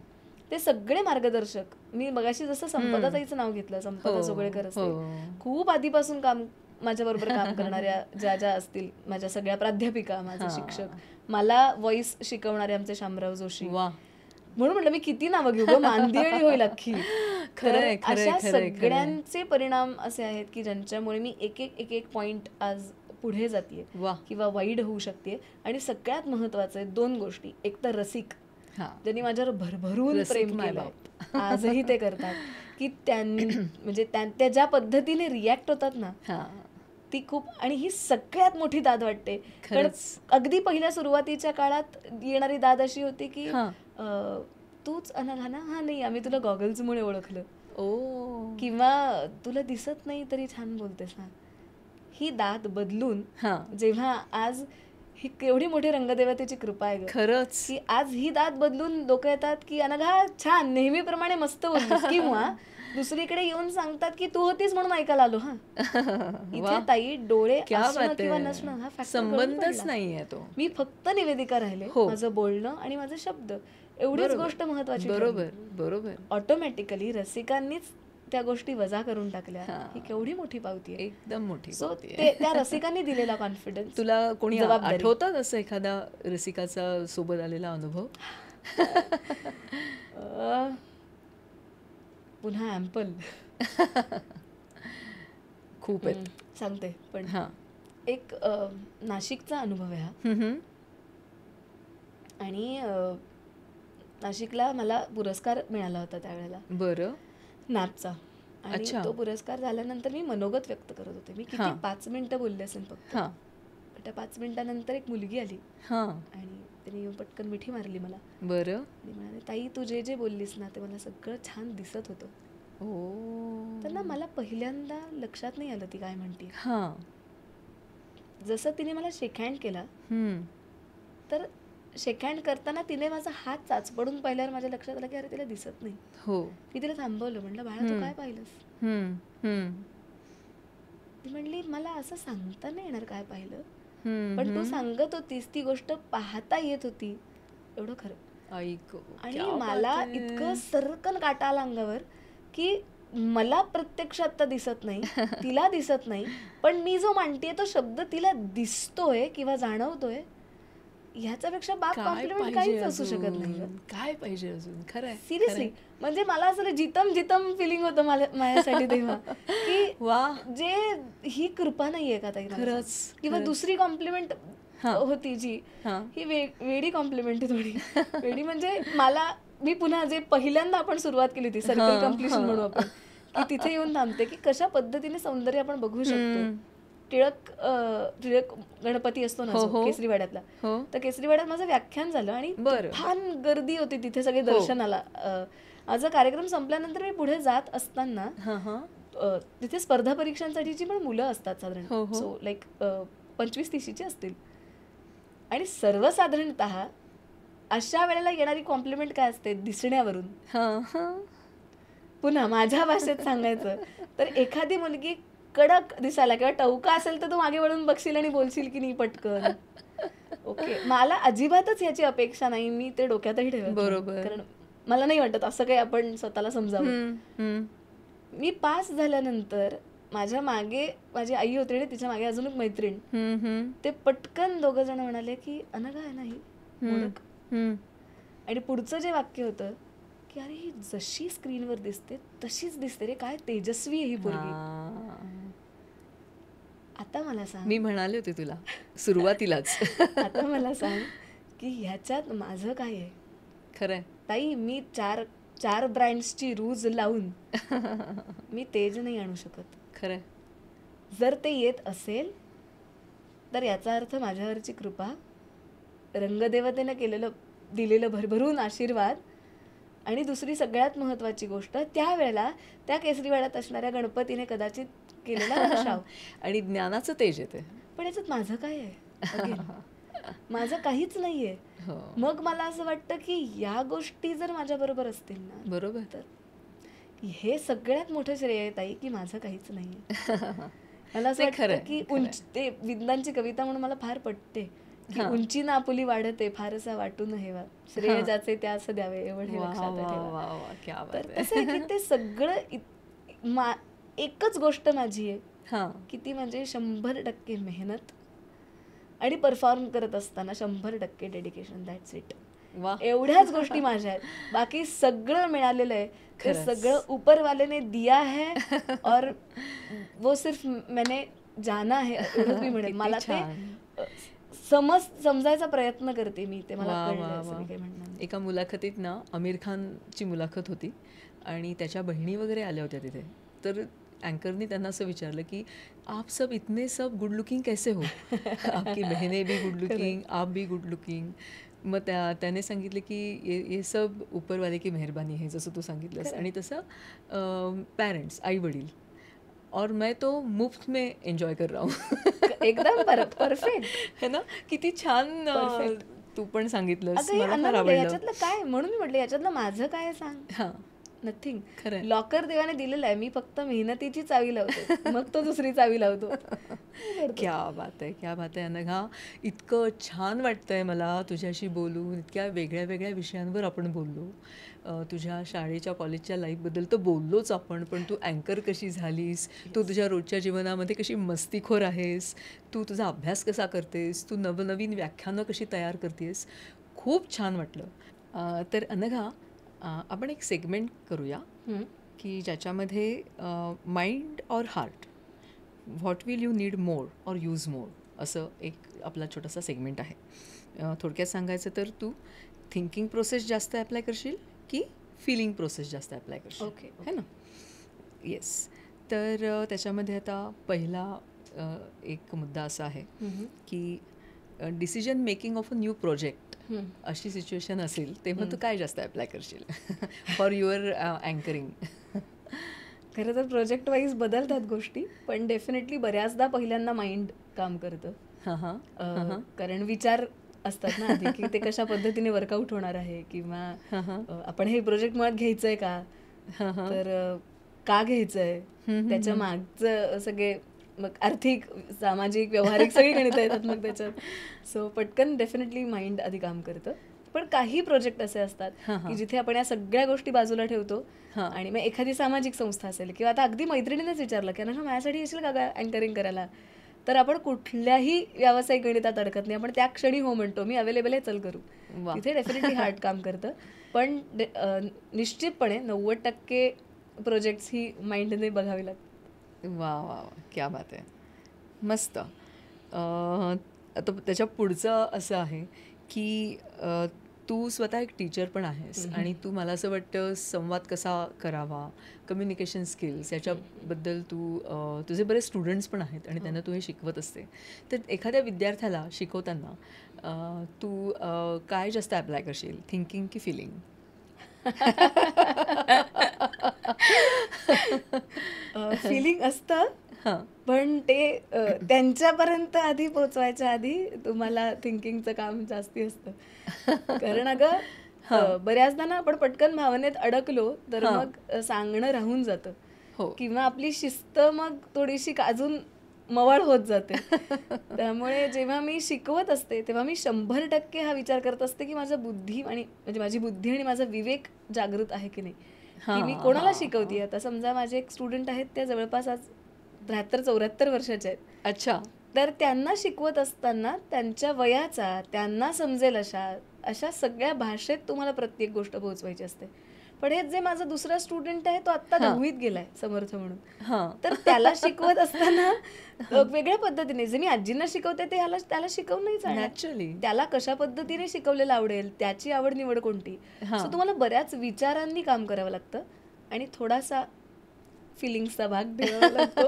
ते सगळे मार्गदर्शक, मी मगाशी जसं संपदा ताईचं नाव घेतलं, संपदा जोगळेकर असते, खूप आधीपासून माझ्या बरोबर काम करणाऱ्या ज्या असतील, माझ्या सगळ्या प्राध्यापिका, माझे शिक्षक, मला व्हॉइस शिकवणारे आमचे शामराव जोशी, म्हणून म्हटलं मी किती नावं घेऊ ग, मांदियाळी होईल अख्खी. अशा सगळ्यांचे परिणाम असे आहेत की ज्यांच्यामुळे मी एक एक पॉइंट आज पुढे जाते किंवा वाईड होऊ शकते. आणि सगळ्यात महत्वाचं आहे दोन गोष्टी, एक तर रसिक ज्यांनी माझ्यावर भरभरून प्रेम केलं, आजही ते करतात, की म्हणजे त्या ज्या पद्धतीने रिॲक्ट होतात ना ती खूप, आणि ही सगळ्यात मोठी दाद वाटते. कारण अगदी पहिल्या सुरुवातीच्या काळात येणारी दाद अशी होती की तूच अनघा ना, हा नाही आम्ही तुला गॉगल्समुळे ओळखलं, किंवा तुला दिसत नाही तरी छान बोलतेस ना. ही दाद बदलून जेव्हा आज ही केवढी मोठी रंगदेवतेची कृपा आहे खरंच, की आज ही दाद बदलून लोक येतात की अनघा छान नेहमीप्रमाणे मस्त बोलतेस, किंवा दुसरीकडे येऊन सांगतात की तू होतीस म्हणून ऐकायला आलो. इथे ताई डोळे असणं किंवा नसणं हा संबंधच नाहीये तो, मी फक्त निवेदिका राहिले, माझं बोलणं आणि माझे शब्द एवढीच गोष्ट महत्वाची. बरोबर बरोबर. ऑटोमॅटिकली रसिकांनीच त्या गोष्टी वजा करून टाकल्या, ही केवढी मोठी पावती आहे, एकदम मोठी. सो त्या रसिकांनी दिलेला कॉन्फिडन्स. तुला कोणी आठवतं असं एखादा रसिकाचा सोबत आलेला अनुभव? पुन्हा ॲम्पल खूप आहेत सांगते, पण एक नाशिकचा अनुभव आहे हा. हम्म. आणि नाशिकला मला पुरस्कार मिळाला होता त्यावेळेला बरं. नॅपचा. आणि अच्छा. तो पुरस्कार झाल्यानंतर मी मनोगत व्यक्त करत होते. मी किती हां. 5 मिनिटं बोलले असेल फक्त. हां त्या 5 मिनिटानंतर एक मुलगी आली हां. आणि तिने येऊन पटकन मिठी मारली मला बरं. आणि म्हणाले, ताई तू जे जे बोललीस ना ते मला सगळं छान दिसत होतं. ओ. तर ना मला पहिल्यांदा लक्षात नाही आलं ती काय म्हणते. हां. जसं तिने मला शेक हँड केला हम्म. तर शेक हँड करताना तिने माझा हात चाचपडून पाहिल्यावर माझ्या लक्षात आलं की अरे तिला दिसत नाही. हो. मी तिला थांबवलं, म्हटलं बाळा तू काय पाहिलंस. हम्म. हम्म. ती म्हणली मला असं सांगता नाही येणार काय पाहिलं, हम्म. पण तू सांगत होतीस ती गोष्ट पाहता येत होती एवढं खरं. ऐक. आणि मला इतकं सरकन काटा आला अंगावर की मला प्रत्यक्ष आता दिसत नाही, तिला दिसत नाही, पण मी जो मांडतेय तो शब्द तिला दिसतोय किंवा जाणवतोय. ह्याच्यापेक्षा बाप कॉम्प्लिमेंट काहीच असू शकत नाही. काय पाहिजे अजून. खरंय. सिरियसली म्हणजे मला असं जितम जितम फिलिंग होतं माझ्यासाठी तेव्हा की वा. जे ही कृपा नाहीये का ताई माझ्यासाठी? खरंच. किंवा दुसरी कॉम्प्लिमेंट होती जी ही वेडी कॉम्प्लिमेंट आहे थोडी. वेडी म्हणजे मला मी पुन्हा जे पहिल्यांदा आपण सुरुवात केली होती सर्कल कम्प्लिशन म्हणू आपण, की तिथे येऊन थांबते की कशा पद्धतीने सौंदर्य आपण बघू शकतो. टिळक गणपती असतो ना जो केसरीवाड्यातला, तर केसरीवाड्यात माझं व्याख्यान झालं आणि फार गर्दी होती तिथे सगळे दर्शनाला. माझा कार्यक्रम संपल्यानंतर मी पुढे जात असताना तिथे स्पर्धा परीक्षांसाठीची पण मुलं असतात साधारण, सो लाईक 25-30ची असतील. आणि सर्वसाधारणतः अशा वेळेला येणारी कॉम्प्लिमेंट काय असते दिसण्यावरून. पुन्हा माझ्या भाषेत सांगायचं तर एखादी मुलगी कडक दिसायला किंवा टवका असेल तर तू मागे वळून बघशील आणि बोलशील की नाही पटकन. ओके, मला अजिबातच याची अपेक्षा नाही, मी ते डोक्यातही ठेवत बरोबर, कारण मला नाही वाटत असं काही आपण स्वतःला समजावं. मी पास झाल्यानंतर माझ्या मागे माझी आई होती आणि तिच्या मागे अजून एक मैत्रीण, ते पटकन दोघं जण म्हणाले की अनघा आहे नाही. आणि पुढचं जे वाक्य होतं की अरे ही जशी स्क्रीनवर दिसते तशीच दिसते रे, काय तेजस्वी आहे ही पोरगी. आता मला सांग, मी म्हणाले होते तुला सुरुवातीलाच, आता मला सांग की ह्याच्यात माझं काय आहे. खरंय ताई, मी चार ब्रँड्सची रूज लावून मी तेज नाही आणू शकत. खरंय. जर ते येत असेल तर याचा अर्थ माझ्यावरची कृपा, रंगदेवतेनं दिलेलं भरभरून आशीर्वाद, आणि दुसरी सगळ्यात महत्वाची गोष्ट त्यावेळेला त्या केसरीवाड्यात असणाऱ्या गणपतीने कदाचित केलेला वर्षाव आणि ज्ञानाचं तेज येते. पण याच्यात माझं काय आहे? माझं काहीच नाहीये. मग मला असं वाटतं की या गोष्टी जर माझ्या बरोबर असतील ना, बरोबर, तर हे सगळ्यात मोठं श्रेय आहे ताई की माझं काहीच नाहीये. मला असं वाटतं की ते विंदांची कविता म्हणून मला फार पटते की उंची ना आपुली वाढते फारसा वाटून हेवा, श्रेय ज्याचे त्यास द्यावे एवढे लक्षात ठेवा. तर तसं आहे की ते सगळं एकच गोष्ट माझी आहे की ती म्हणजे 100% मेहनत आणि परफॉर्म करत असताना 100% डेडिकेशन. That's it. एवढ्याच गोष्टी माझ्या आहेत. बाकी सगळं मिळालेलं आहे ते सगळं ऊपर वाले ने दिया है और वो सिर्फ मैंने जाना है एवढंच मी म्हणेन. मला ते समजायचा प्रयत्न करते मी, ते मला कळलं असं मी काही म्हणणार. एका मुलाखतीत ना आमिर खानची मुलाखत होती आणि त्याच्या बहिणी वगैरे आल्या होत्या तिथे. तर अँकरनी त्यांना असं विचारलं की आप सब इतने सब गुड लुकिंग कैसे हो, आपकी बहनें भी गुड लुकिंग, आप भी गुड लुकिंग. मग त्याने सांगितलं की ये सब ऊपर वाले की मेहरबानी है, जसं तू सांगितलंस. आणि तसं पेरेंट्स, आई वडील, और मैं तो मुफ्त में एन्जॉय कर रहा हूँ. एकदम परफेक्ट है ना. किती छान तू पण सांगितलंस, मला फार आवडलं. याच्यातलं काय, म्हणून मी म्हटलं याच्यातलं माझं काय सांग. नथिंग. लॉकर देवाने दिलेलं आहे, मी फक्त मेहनतीची चावी लावतो, मग तो दुसरी चावी लावतो. क्या बात आहे, क्या बात आहे अनघा. इतकं छान वाटतंय मला तुझ्याशी बोलून. इतक्या वेगळ्या वेगळ्या विषयांवर आपण बोललो. तुझ्या शाळेच्या कॉलेजच्या लाईफबद्दल तर बोललोच आपण, पण तू अँकर कशी झालीस, तू तुझ्या रोजच्या जीवनामध्ये कशी मस्तीखोर आहेस, तू तुझा अभ्यास कसा करतेस, तू नवनवीन व्याख्यानं कशी तयार करतेस, खूप छान वाटलं. तर अनघा, आपण एक सेगमेंट करूया की ज्याच्यामध्ये माइंड और heart what will you need more or use more, असं एक आपला छोटासा सेगमेंट आहे. थोडक्यात सांगायचं तर तू थिंकिंग प्रोसेस जास्त ॲप्लाय करशील की फिलिंग प्रोसेस जास्त ॲप्लाय करशील? ओके. है ना. येस. तर त्याच्यामध्ये आता पहिला एक मुद्दा असा आहे की decision making of a new project अशी सिच्युएशन असेल तेव्हा तू काय जास्त ॲप्लाय करशील फॉर युअर अँकरिंग? खरं तर प्रोजेक्ट वाईज बदलतात गोष्टी, पण डेफिनेटली बऱ्याचदा पहिल्यांदा माइंड काम करतं. कारण विचार असतात ना आधी की ते कशा पद्धतीने वर्कआउट होणार आहे, किंवा आपण हे प्रोजेक्ट मुळात घ्यायचंय का, तर का घ्यायचंय, त्याच्या मागचं सगळे मग आर्थिक, सामाजिक, व्यावहारिक सगळी गणितं येतात मग त्याच्यात. सो पटकन डेफिनेटली माइंड आधी काम करतं. पण काही प्रोजेक्ट असे असतात की जिथे आपण या सगळ्या गोष्टी बाजूला ठेवतो आणि मग एखादी सामाजिक संस्था असेल किंवा आता अगदी मैत्रिणीनेच विचारलं की ना माझ्यासाठी येशील का अँकरिंग करायला, तर आपण कुठल्याही व्यावसायिक गणितात अडकत नाही, आपण त्या क्षणी हो म्हणतो, मी अवेलेबल आहे, चल करू. तिथे डेफिनेटली हार्ड काम करतं. पण निश्चितपणे 90% प्रोजेक्ट्स ही माइंडने बघावी लागतात. वा वा वा, क्या बात आहे, मस्त. आता त्याच्या पुढचं असं आहे की तू स्वतः एक टीचर पण आहेस आणि तू, मला असं वाटतं, संवाद कसा करावा, कम्युनिकेशन स्किल्स याच्याबद्दल तू, तुझे बरेच स्टुडंट्स पण आहेत आणि त्यांना तू हे शिकवत असते. तर एखाद्या विद्यार्थ्याला शिकवताना तू काय जास्त ॲप्लाय करशील, थिंकिंग की फिलिंग? फिलिंग असतं, पण ते त्यांच्यापर्यंत आधी पोचवायच्या आधी तुम्हाला थिंकिंगचं काम जास्ती असतं. कारण अगं बऱ्याचदा ना आपण पटकन भावनेत अडकलो तर मग सांगणं राहून जातं, किंवा आपली शिस्त मग थोडीशी अजून मवाळ होत जाते. त्यामुळे जेव्हा मी शिकवत असते तेव्हा मी 100% हा विचार करत असते की माझा बुद्धी आणि म्हणजे माझी बुद्धी आणि माझा विवेक जागृत आहे की नाही, की मी कोणाला शिकवते. आता समजा माझे एक स्टुडंट आहेत, त्या जवळपास आज 73-74 वर्षाचे आहेत. अच्छा. तर त्यांना शिकवत असताना त्यांच्या वयाचा, त्यांना समजेल अशा सगळ्या भाषेत तुम्हाला प्रत्येक गोष्ट पोहोचवायची असते. पण हे जे माझा दुसरा स्टुडंट आहे तो आत्ता 10वीत गेलाय समर्थ म्हणून, तर त्याला शिकवत असताना वेगळ्या पद्धतीने जे मी आजींना शिकवते ते त्याला शिकवून नाही चालणार. त्याला कशा पद्धतीने शिकवलेलं आवडेल, त्याची आवड निवड कोणती. सो तुम्हाला बऱ्याच विचारांनी काम करावं लागतं आणि थोडासा फिलिंग्सचा भाग ठेवावा लागतो.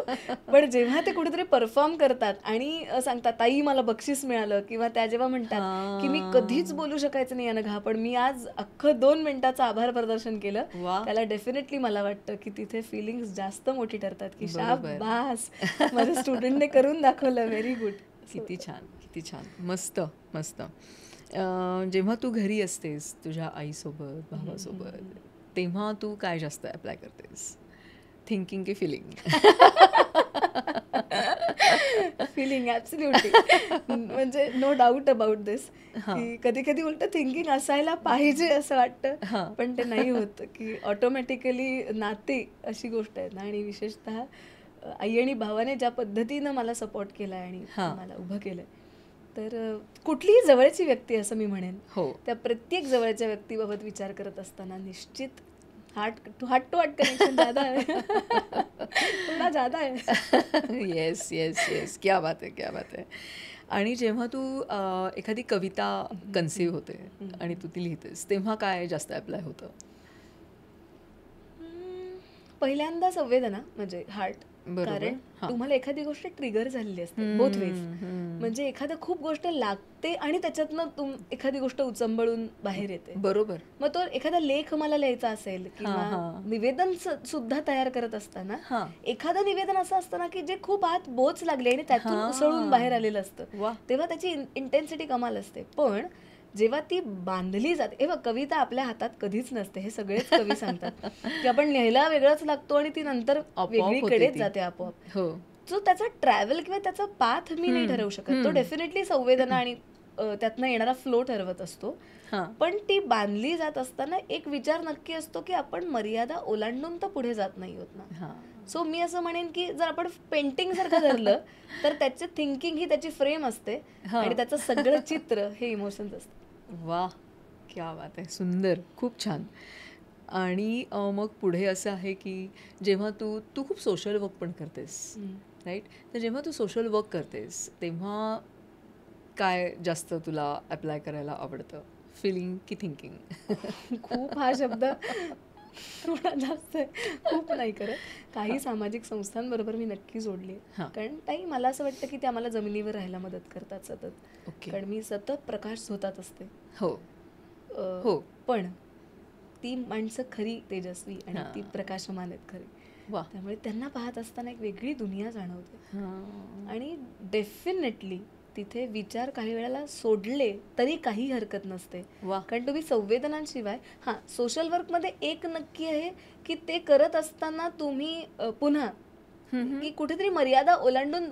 पण जेव्हा ते कुठेतरी परफॉर्म करतात आणि सांगतात ताई मला बक्षीस मिळालं, किंवा त्या जेव्हा म्हणतात की मी कधीच बोलू शकायचं नाही अनघा पण मी आज अख्खं 2 मिनिटाचं आभार प्रदर्शन केलं, त्याला डेफिनेटली मला वाटतं की तिथे फिलिंग्स जास्त मोठी ठरतात की शाबास माझ्या स्टुडंटने करून दाखवलं, व्हेरी गुड. किती छान, किती छान, मस्त मस्त. जेव्हा तू घरी असतेस तुझ्या आईसोबत, भावासोबत, तेव्हा तू काय जास्त अप्लाय करतेस, थिंकिंग की फिलिंग? Feeling, absolutely. म्हणजे नो डाऊट अबाउट दिस, की कधी कधी उलट थिंकिंग असायला पाहिजे असं वाटतं, पण ते नाही होत. की ऑटोमॅटिकली नाते अशी गोष्ट आहे ना, आणि विशेषतः आई आणि भावाने ज्या पद्धतीनं मला सपोर्ट केला आणि मला उभं केलंय, तर कुठलीही जवळची व्यक्ती असं मी म्हणेन, त्या प्रत्येक जवळच्या व्यक्तीबाबत विचार करत असताना निश्चित हार्ट टू हार्ट कनेक्शन ज्यादा है, थोडा ज्यादा है. येस येस येस, क्या बात आहे, क्या बात आहे. आणि जेव्हा तू एखादी कविता कन्सीव्ह होते आणि तू ती लिहितेस तेव्हा काय जास्त अप्लाय होतं? पहिल्यांदा संवेदना, म्हणजे हार्ट. कारण तुम्हाला एखादी गोष्ट ट्रिगर झालेली असते बोथ वेज. म्हणजे एखादं खूप गोष्ट लागते आणि त्याच्यातनं एखादी गोष्ट उचंबळून बाहेर येते. बरोबर. मग तो एखादा लेख मला लिहायचा असेल किंवा निवेदन सुद्धा तयार करत असताना एखादं निवेदन असं असतं ना की जे खूप आत बोच लागले आणि त्यातून उसळून बाहेर आलेलं असतं, तेव्हा त्याची इंटेन्सिटी कमाल असते. पण जेव्हा ती बांधली जाते, हे बघ कविता आपल्या हातात कधीच नसते, हे सगळेच कवी सांगतात की आपण लिहायला वेगळंच लागतो आणि ती नंतर वेगळीकडेच जाते आपोआप. जो त्याचा ट्रॅव्हल किंवा त्याचा पाथ मी नाही ठरवू शकत, तो डेफिनेटली संवेदना आणि त्यातनं येणारा फ्लो ठरवत असतो. पण ती बांधली जात असताना एक विचार नक्की असतो की आपण मर्यादा ओलांडून तर पुढे जात नाही होत ना. सो मी असं म्हणेन की जर आपण पेंटिंग सारखं धरलं तर त्याची थिंकिंग ही त्याची फ्रेम असते आणि त्याचं सगळं चित्र हे इमोशन्स असतं. वा, क्या बात आहे, सुंदर, खूप छान. आणि मग पुढे असं आहे की जेव्हा तू खूप सोशल वर्क पण करतेस राईट. तर जेव्हा तू सोशल वर्क करतेस तेव्हा काय जास्त तुला अप्लाय करायला आवडतं, फिलिंग की थिंकिंग? खूप हा शब्द थोडा जास्त आहे, खूप नाही करत. काही सामाजिक संस्थांबरोबर मी नक्की जोडली आहे. हां. कारण ताई मला असं वाटतं की ते आम्हाला जमिनीवर राहायला मदत करतात सतत. ओके. कारण मी सतत प्रकाश झोतात असते. हो अ, हो. पण ती माणसं खरी तेजस्वी आणि ती हां. प्रकाशमान आहेत खरी. वा. त्यामुळे त्यांना पाहत असताना एक वेगळी दुनिया जाणवते. हां. आणि डेफिनेटली तिथे विचार काही वेळेला सोडले तरी काही हरकत नसते. वा. कारण तुम्ही संवेदनांशिवाय सोशल वर्कमध्ये एक नक्की आहे की ते करत असताना तुम्ही पुन्हा की कुठेतरी मर्यादा ओलांडून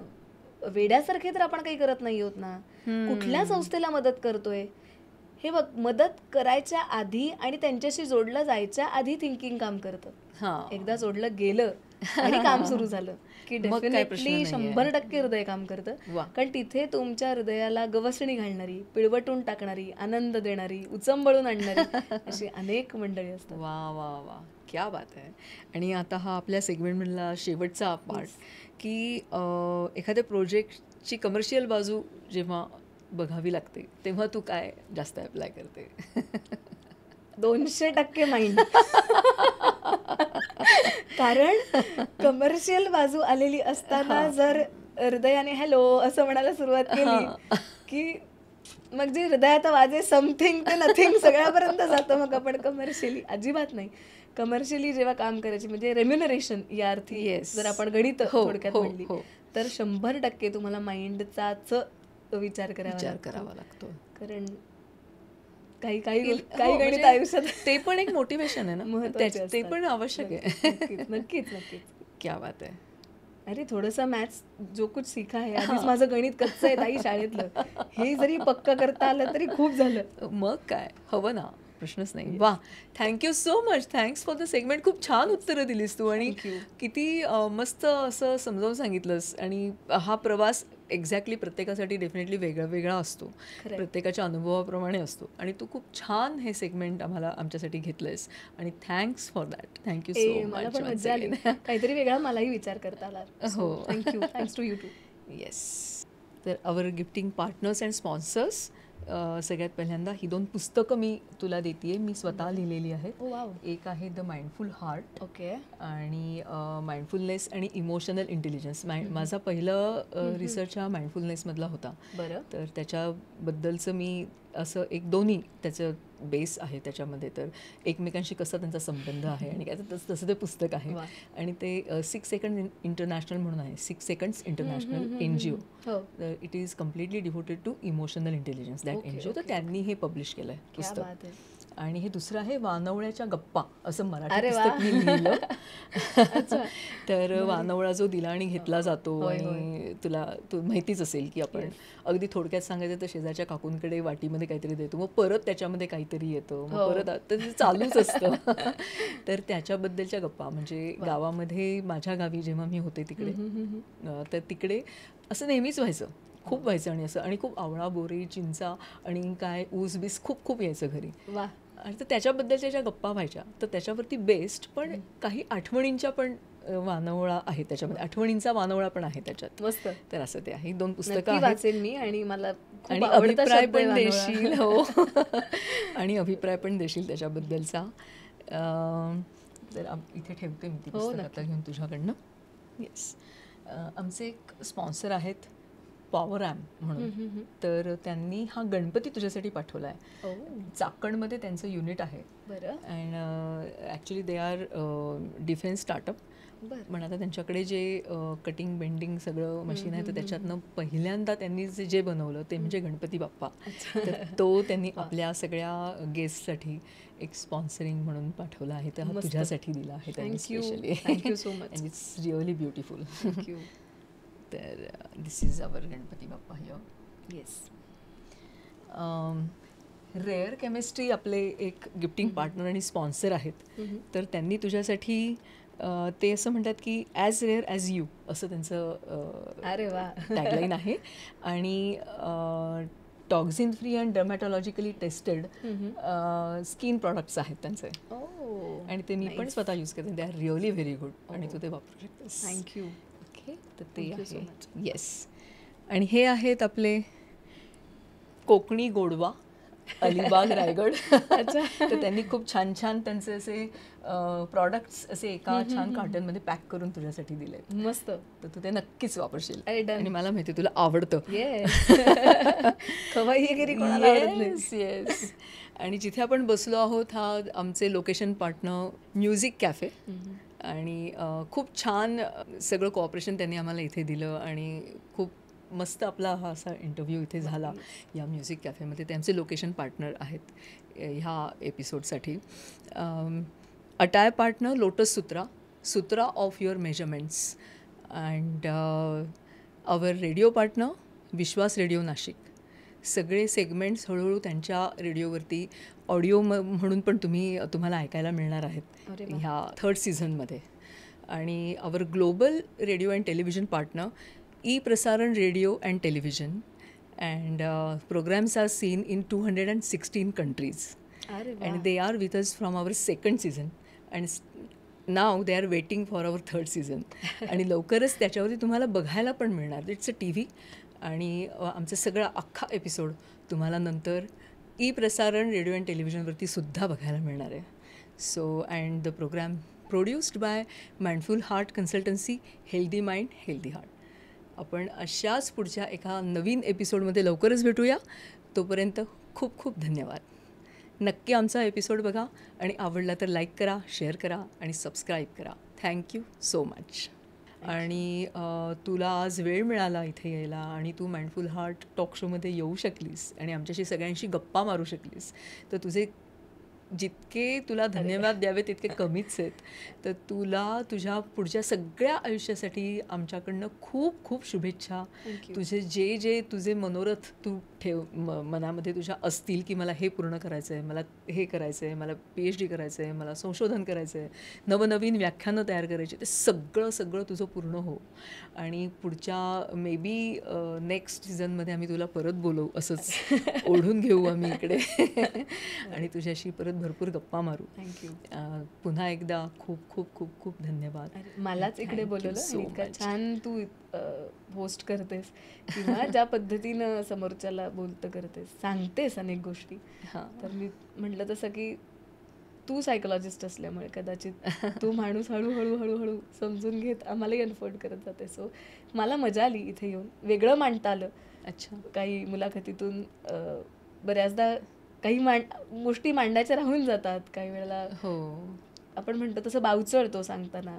वेड्यासारखे तर आपण काही करत नाही आहोत ना. कुठल्या संस्थेला मदत करतोय हे बघ, मदत करायच्या आधी आणि त्यांच्याशी जोडलं जायच्या आधी थिंकिंग काम करतं. हां. एकदा जोडलं गेलं आणि काम सुरू झालं की मग काय प्रश्न डेफिनेटली नाहीये. 100% हृदय काम करतं. वा. कारण तिथे तुमच्या हृदयाला गवसणी घालणारी, पिळवटून टाकणारी, आनंद देणारी, उचंबळून आणणारी अशी अनेक मंडळी असतात. वा वा वा, क्या बात आहे. आणि आता हा आपल्या सेगमेंटमधला शेवटचा पार्ट की एखाद्या प्रोजेक्टची कमर्शियल बाजू जेव्हा बघावी लागते तेव्हा तू काय जास्त अप्लाय करते? 200% माइंड. कारण कमर्शियल बाजू आलेली असताना जर हृदयाने हॅलो असं म्हणायला सुरुवात केली की मग जे हृदयात वाजे समथिंग ते नथिंग सगळ्यापर्यंत जातं. मग आपण कमर्शियली अजिबात नाही. कमर्शियली जेव्हा काम करायची म्हणजे रेम्युनरेशन या अर्थी Yes. जर आपण गणित हो, थोडक्यात हो, म्हणली हो. तर 100% तुम्हाला माइंडचाच विचार करावा लागतो. कारण काही काही हो, काही म्हणजे गणित आयुष्यात ते पण एक मोटिवेशन आहे ना, महत्त्वाचे ते असतात. पण आवश्यक आहे. नक्कीच नक्कीच नक्कीच. क्या बात आहे. अरे थोडंसं मॅथ्स जो कुछ सीखा आहे, आधीच माझं गणित कच्चं आहे ताई शाळेतलं, हे जरी पक्क करता आलं तरी खूप झालं. मग काय हवं ना, प्रश्नच नाही. वा, thank you so much. Thanks for the segment. खूप छान उत्तरं दिलीस तू आणि Thank you. किती मस्त असं समजावून सांगितलंस. आणि हा प्रवास एक्झॅक्टली प्रत्येकासाठी डेफिनेटली वेगळा वेगळा असतो, खरंय. प्रत्येकाच्या अनुभवाप्रमाणे असतो. आणि तू खूप छान हे सेगमेंट आमच्यासाठी घेतलंयस आणि thanks for that. Thank you A, so मला मच. पण मजा आली. काहीतरी वेगळा मलाही विचार करता आला. हो. Thank you. Thanks to you too. Yes. तर our gifting partners and sponsors, सगळ्यात पहिल्यांदा ही 2 पुस्तकं मी तुला देते. मी स्वतः लिहिलेली आहेत. ओ वाव. एक आहे द माइंडफुल हार्ट ओके. आणि माइंडफुलनेस आणि इमोशनल इंटेलिजन्स. माझा पहिलं रिसर्च हा माइंडफुलनेसमधला होता. बरं. तर त्याच्याबद्दलचं मी असं एक दोन्ही त्याचं बेस आहे त्याच्यामध्ये. तर एकमेकांशी कसा त्यांचा संबंध आहे आणि काय तसं ते पुस्तक आहे. वा. आणि ते 6 सेकंड इंटरनॅशनल म्हणून आहे. 6 सेकंड्स इंटरनॅशनल NGO. हो. तर it is completely devoted to emotional intelligence that Okay, NGO. तर okay. त्यांनी हे पब्लिश केलं आहे क्या पुस्तक. बात आहे. आणि हे दुसरं आहे वानवळ्याच्या गप्पा, असं मराठी अरे वा. पुस्तक मी लिहिलं. अच्छा. तर वानवळा जो दिला आणि घेतला जातो होय, आणि तू माहितीच असेल की आपण अगदी थोडक्यात सांगायचं तर शेजारच्या काकूंकडे वाटीमध्ये काहीतरी देतो, मग परत त्याच्यामध्ये काहीतरी येतं, मग हो. परत तर ते चालूच असतं. तर त्याच्याबद्दलच्या गप्पा म्हणजे गावामध्ये, माझ्या गावी जेव्हा मी होते तिकडे, तर तिकडे असं नेहमीच व्हायचं, खूप व्हायचं. आणि असं आणि खूप आवळा, बोरे, चिंचा आणि काय ऊस बीस खूप खूप यायचं घरी. वा. आणि तर त्याच्याबद्दलच्या ज्या गप्पा व्हायच्या तर त्याच्यावरती बेस्ट, पण काही आठवणींच्या पण वानवळा आहे त्याच्यामध्ये, आठवणींचा वानवळा पण आहे त्याच्यात. मस्त. तर असं ते आहे. 2 पुस्तकं नक्की आहेत. वाचेन मी आणि मला खूप आणि आवडता अभिप्राय शब्द आहे पण वानवळा. देशील. हो. आणि अभिप्राय पण देशील त्याच्याबद्दलचा. तर इथे ठेवते मी ती हो, पुस्तकं नक्की. आता घेऊन तुझ्याकडनं. येस. आमचे एक स्पॉन्सर आहेत पॉवर ॲम्प म्हणून. तर त्यांनी हा गणपती तुझ्यासाठी पाठवला आहे. ओ. चाकणमध्ये त्यांचं युनिट आहे. बरं. And actually they are defence startup. बरं. पण आता त्यांच्याकडे जे कटिंग बेंडिंग सगळं मशीन आहे, तर त्याच्यातनं पहिल्यांदा त्यांनी जे बनवलं ते म्हणजे गणपती बाप्पा. तर तो त्यांनी आपल्या सगळ्या गेस्टसाठी एक स्पॉन्सरिंग म्हणून पाठवला आहे. तर हा मस्त. तुझ्यासाठी दिला आहे त्यांनी thank you. Specially. Thank you so much. And it's really beautiful. Thank you. तर this is our Ganpati Bappa here. Yes. Rare chemistry आपले एक गिफ्टिंग पार्टनर आणि स्पॉन्सर आहेत. तर त्यांनी तुझ्यासाठी ते असं म्हणतात की ॲज रेअर ॲज यू, असं त्यांचं अरे वा. टॅगलाईन आहे. आणि toxin free and dermatologically tested skin products आहेत त्यांचे. ओ. आणि ते मी पण स्वतः यूज करते. They are really very good आणि तू ते वापरू शकतेस. थँक्यू. ओके. तर ते Thank you so आहे. येस. आणि हे आहेत आपले कोकणी गोडवा अलिबाग रायगड. तर त्यांनी खूप छान छान त्यांचे असे प्रॉडक्ट्स असे एका छान कार्टनमध्ये पॅक करून तुझ्यासाठी दिले. मस्त. तर तू ते नक्कीच वापरशील. अरे done. आणि मला माहिती तुला आवडतं. खवाईगिरी कोणाला आवडत नाही. Yes yes. आणि जिथे आपण बसलो आहोत हा आमचे लोकेशन पार्टनर म्युझिक कॅफे. आणि खूप छान सगळं कोऑपरेशन त्यांनी आम्हाला इथे दिलं आणि खूप मस्त आपला हा असा इंटरव्ह्यू इथे झाला या म्युझिक कॅफेमध्ये. ते आमचे लोकेशन पार्टनर आहेत ह्या एपिसोडसाठी. Attire partner Lotus Sutra of your measurements. And our radio partner Vishwas radio Nashik. सगळे सेगमेंट्स हळूहळू त्यांच्या रेडिओवरती ऑडिओ म्हणून पण तुम्हाला ऐकायला मिळणार आहेत ह्या 3rd सीझनमध्ये. आणि our global radio and television partner Prasaran radio and television. And programmes are seen in 216 countries. And they are with us from our 2nd season. And now they are waiting for our 3rd season. आणि लवकरच त्याच्यावरती तुम्हाला बघायला पण मिळणार. It's a TV. आणि आमचा सगळा अख्खा एपिसोड तुम्हाला नंतर प्रसारण रेडिओ अँड टेलिव्हिजनवरती सुद्धा बघायला मिळणार आहे. So and the programme produced by Mindful Heart Consultancy, healthy mind healthy heart. आपण अशाच पुढच्या एका नवीन एपिसोडमध्ये लवकरच भेटूया. तोपर्यंत खूप खूप धन्यवाद. नक्की आमचा एपिसोड बघा आणि आवडला तर लाईक करा, शेअर करा आणि सबस्क्राईब करा. Thank you so much. आणि तुला आज वेळ मिळाला इथे यायला आणि तू माइंडफुल हार्ट टॉक शोमध्ये येऊ शकलीस आणि आमच्याशी सगळ्यांशी गप्पा मारू शकलीस. तर तुझे जितके तुला धन्यवाद द्यावे तितके कमीच आहेत. तर तुला तुझ्या पुढच्या सगळ्या आयुष्यासाठी आमच्याकडनं खूप खूप शुभेच्छा. तुझे जे तुझे मनोरथ तू ठेव मनामध्ये तुझ्या असतील की मला हे पूर्ण करायचं आहे, मला हे करायचं आहे, मला PhD करायचं आहे, मला संशोधन करायचं आहे, नवनवीन व्याख्यानं तयार करायची, ते सगळं तुझं पूर्ण हो. आणि पुढच्या मे बी नेक्स्ट सीझनमध्ये आम्ही तुला परत बोलवू, असंच ओढून घेऊ आम्ही इकडे आणि तुझ्याशी परत भरपूर गप्पा मारू. थँक्यू. पुन्हा एकदा खूप खूप खूप खूप धन्यवाद. मलाच इकडे बोलवलं आणि इतका छान तू होस्ट करतेस किंवा ज्या पद्धतीनं समोरच्याला बोलतं करतेस, सांगतेस अनेक गोष्टी. तर मी म्हटलं तसं की तू सायकोलॉजिस्ट असल्यामुळे कदाचित तू माणूस हळूहळू समजून घेत आम्हालाही अनफोल्ड करत जाते. सो मला मजा आली इथे येऊन. वेगळं मांडता आलं. अच्छा. काही मुलाखतीतून बऱ्याचदा काही गोष्टी मांडायच्या राहून जातात काही वेळेला. हो, आपण म्हणतो तसं बावचळतो सांगताना.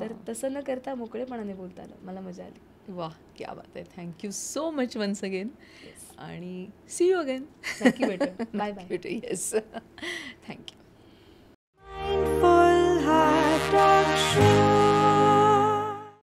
तर तसं न करता मोकळेपणाने बोलता आलं. मला मजा आली. वाह, क्या बात आहे. Thank you so much once again. आणि सी यू अगेन. नक्की भेटू. Bye bye. भेटू. Yes, thank you.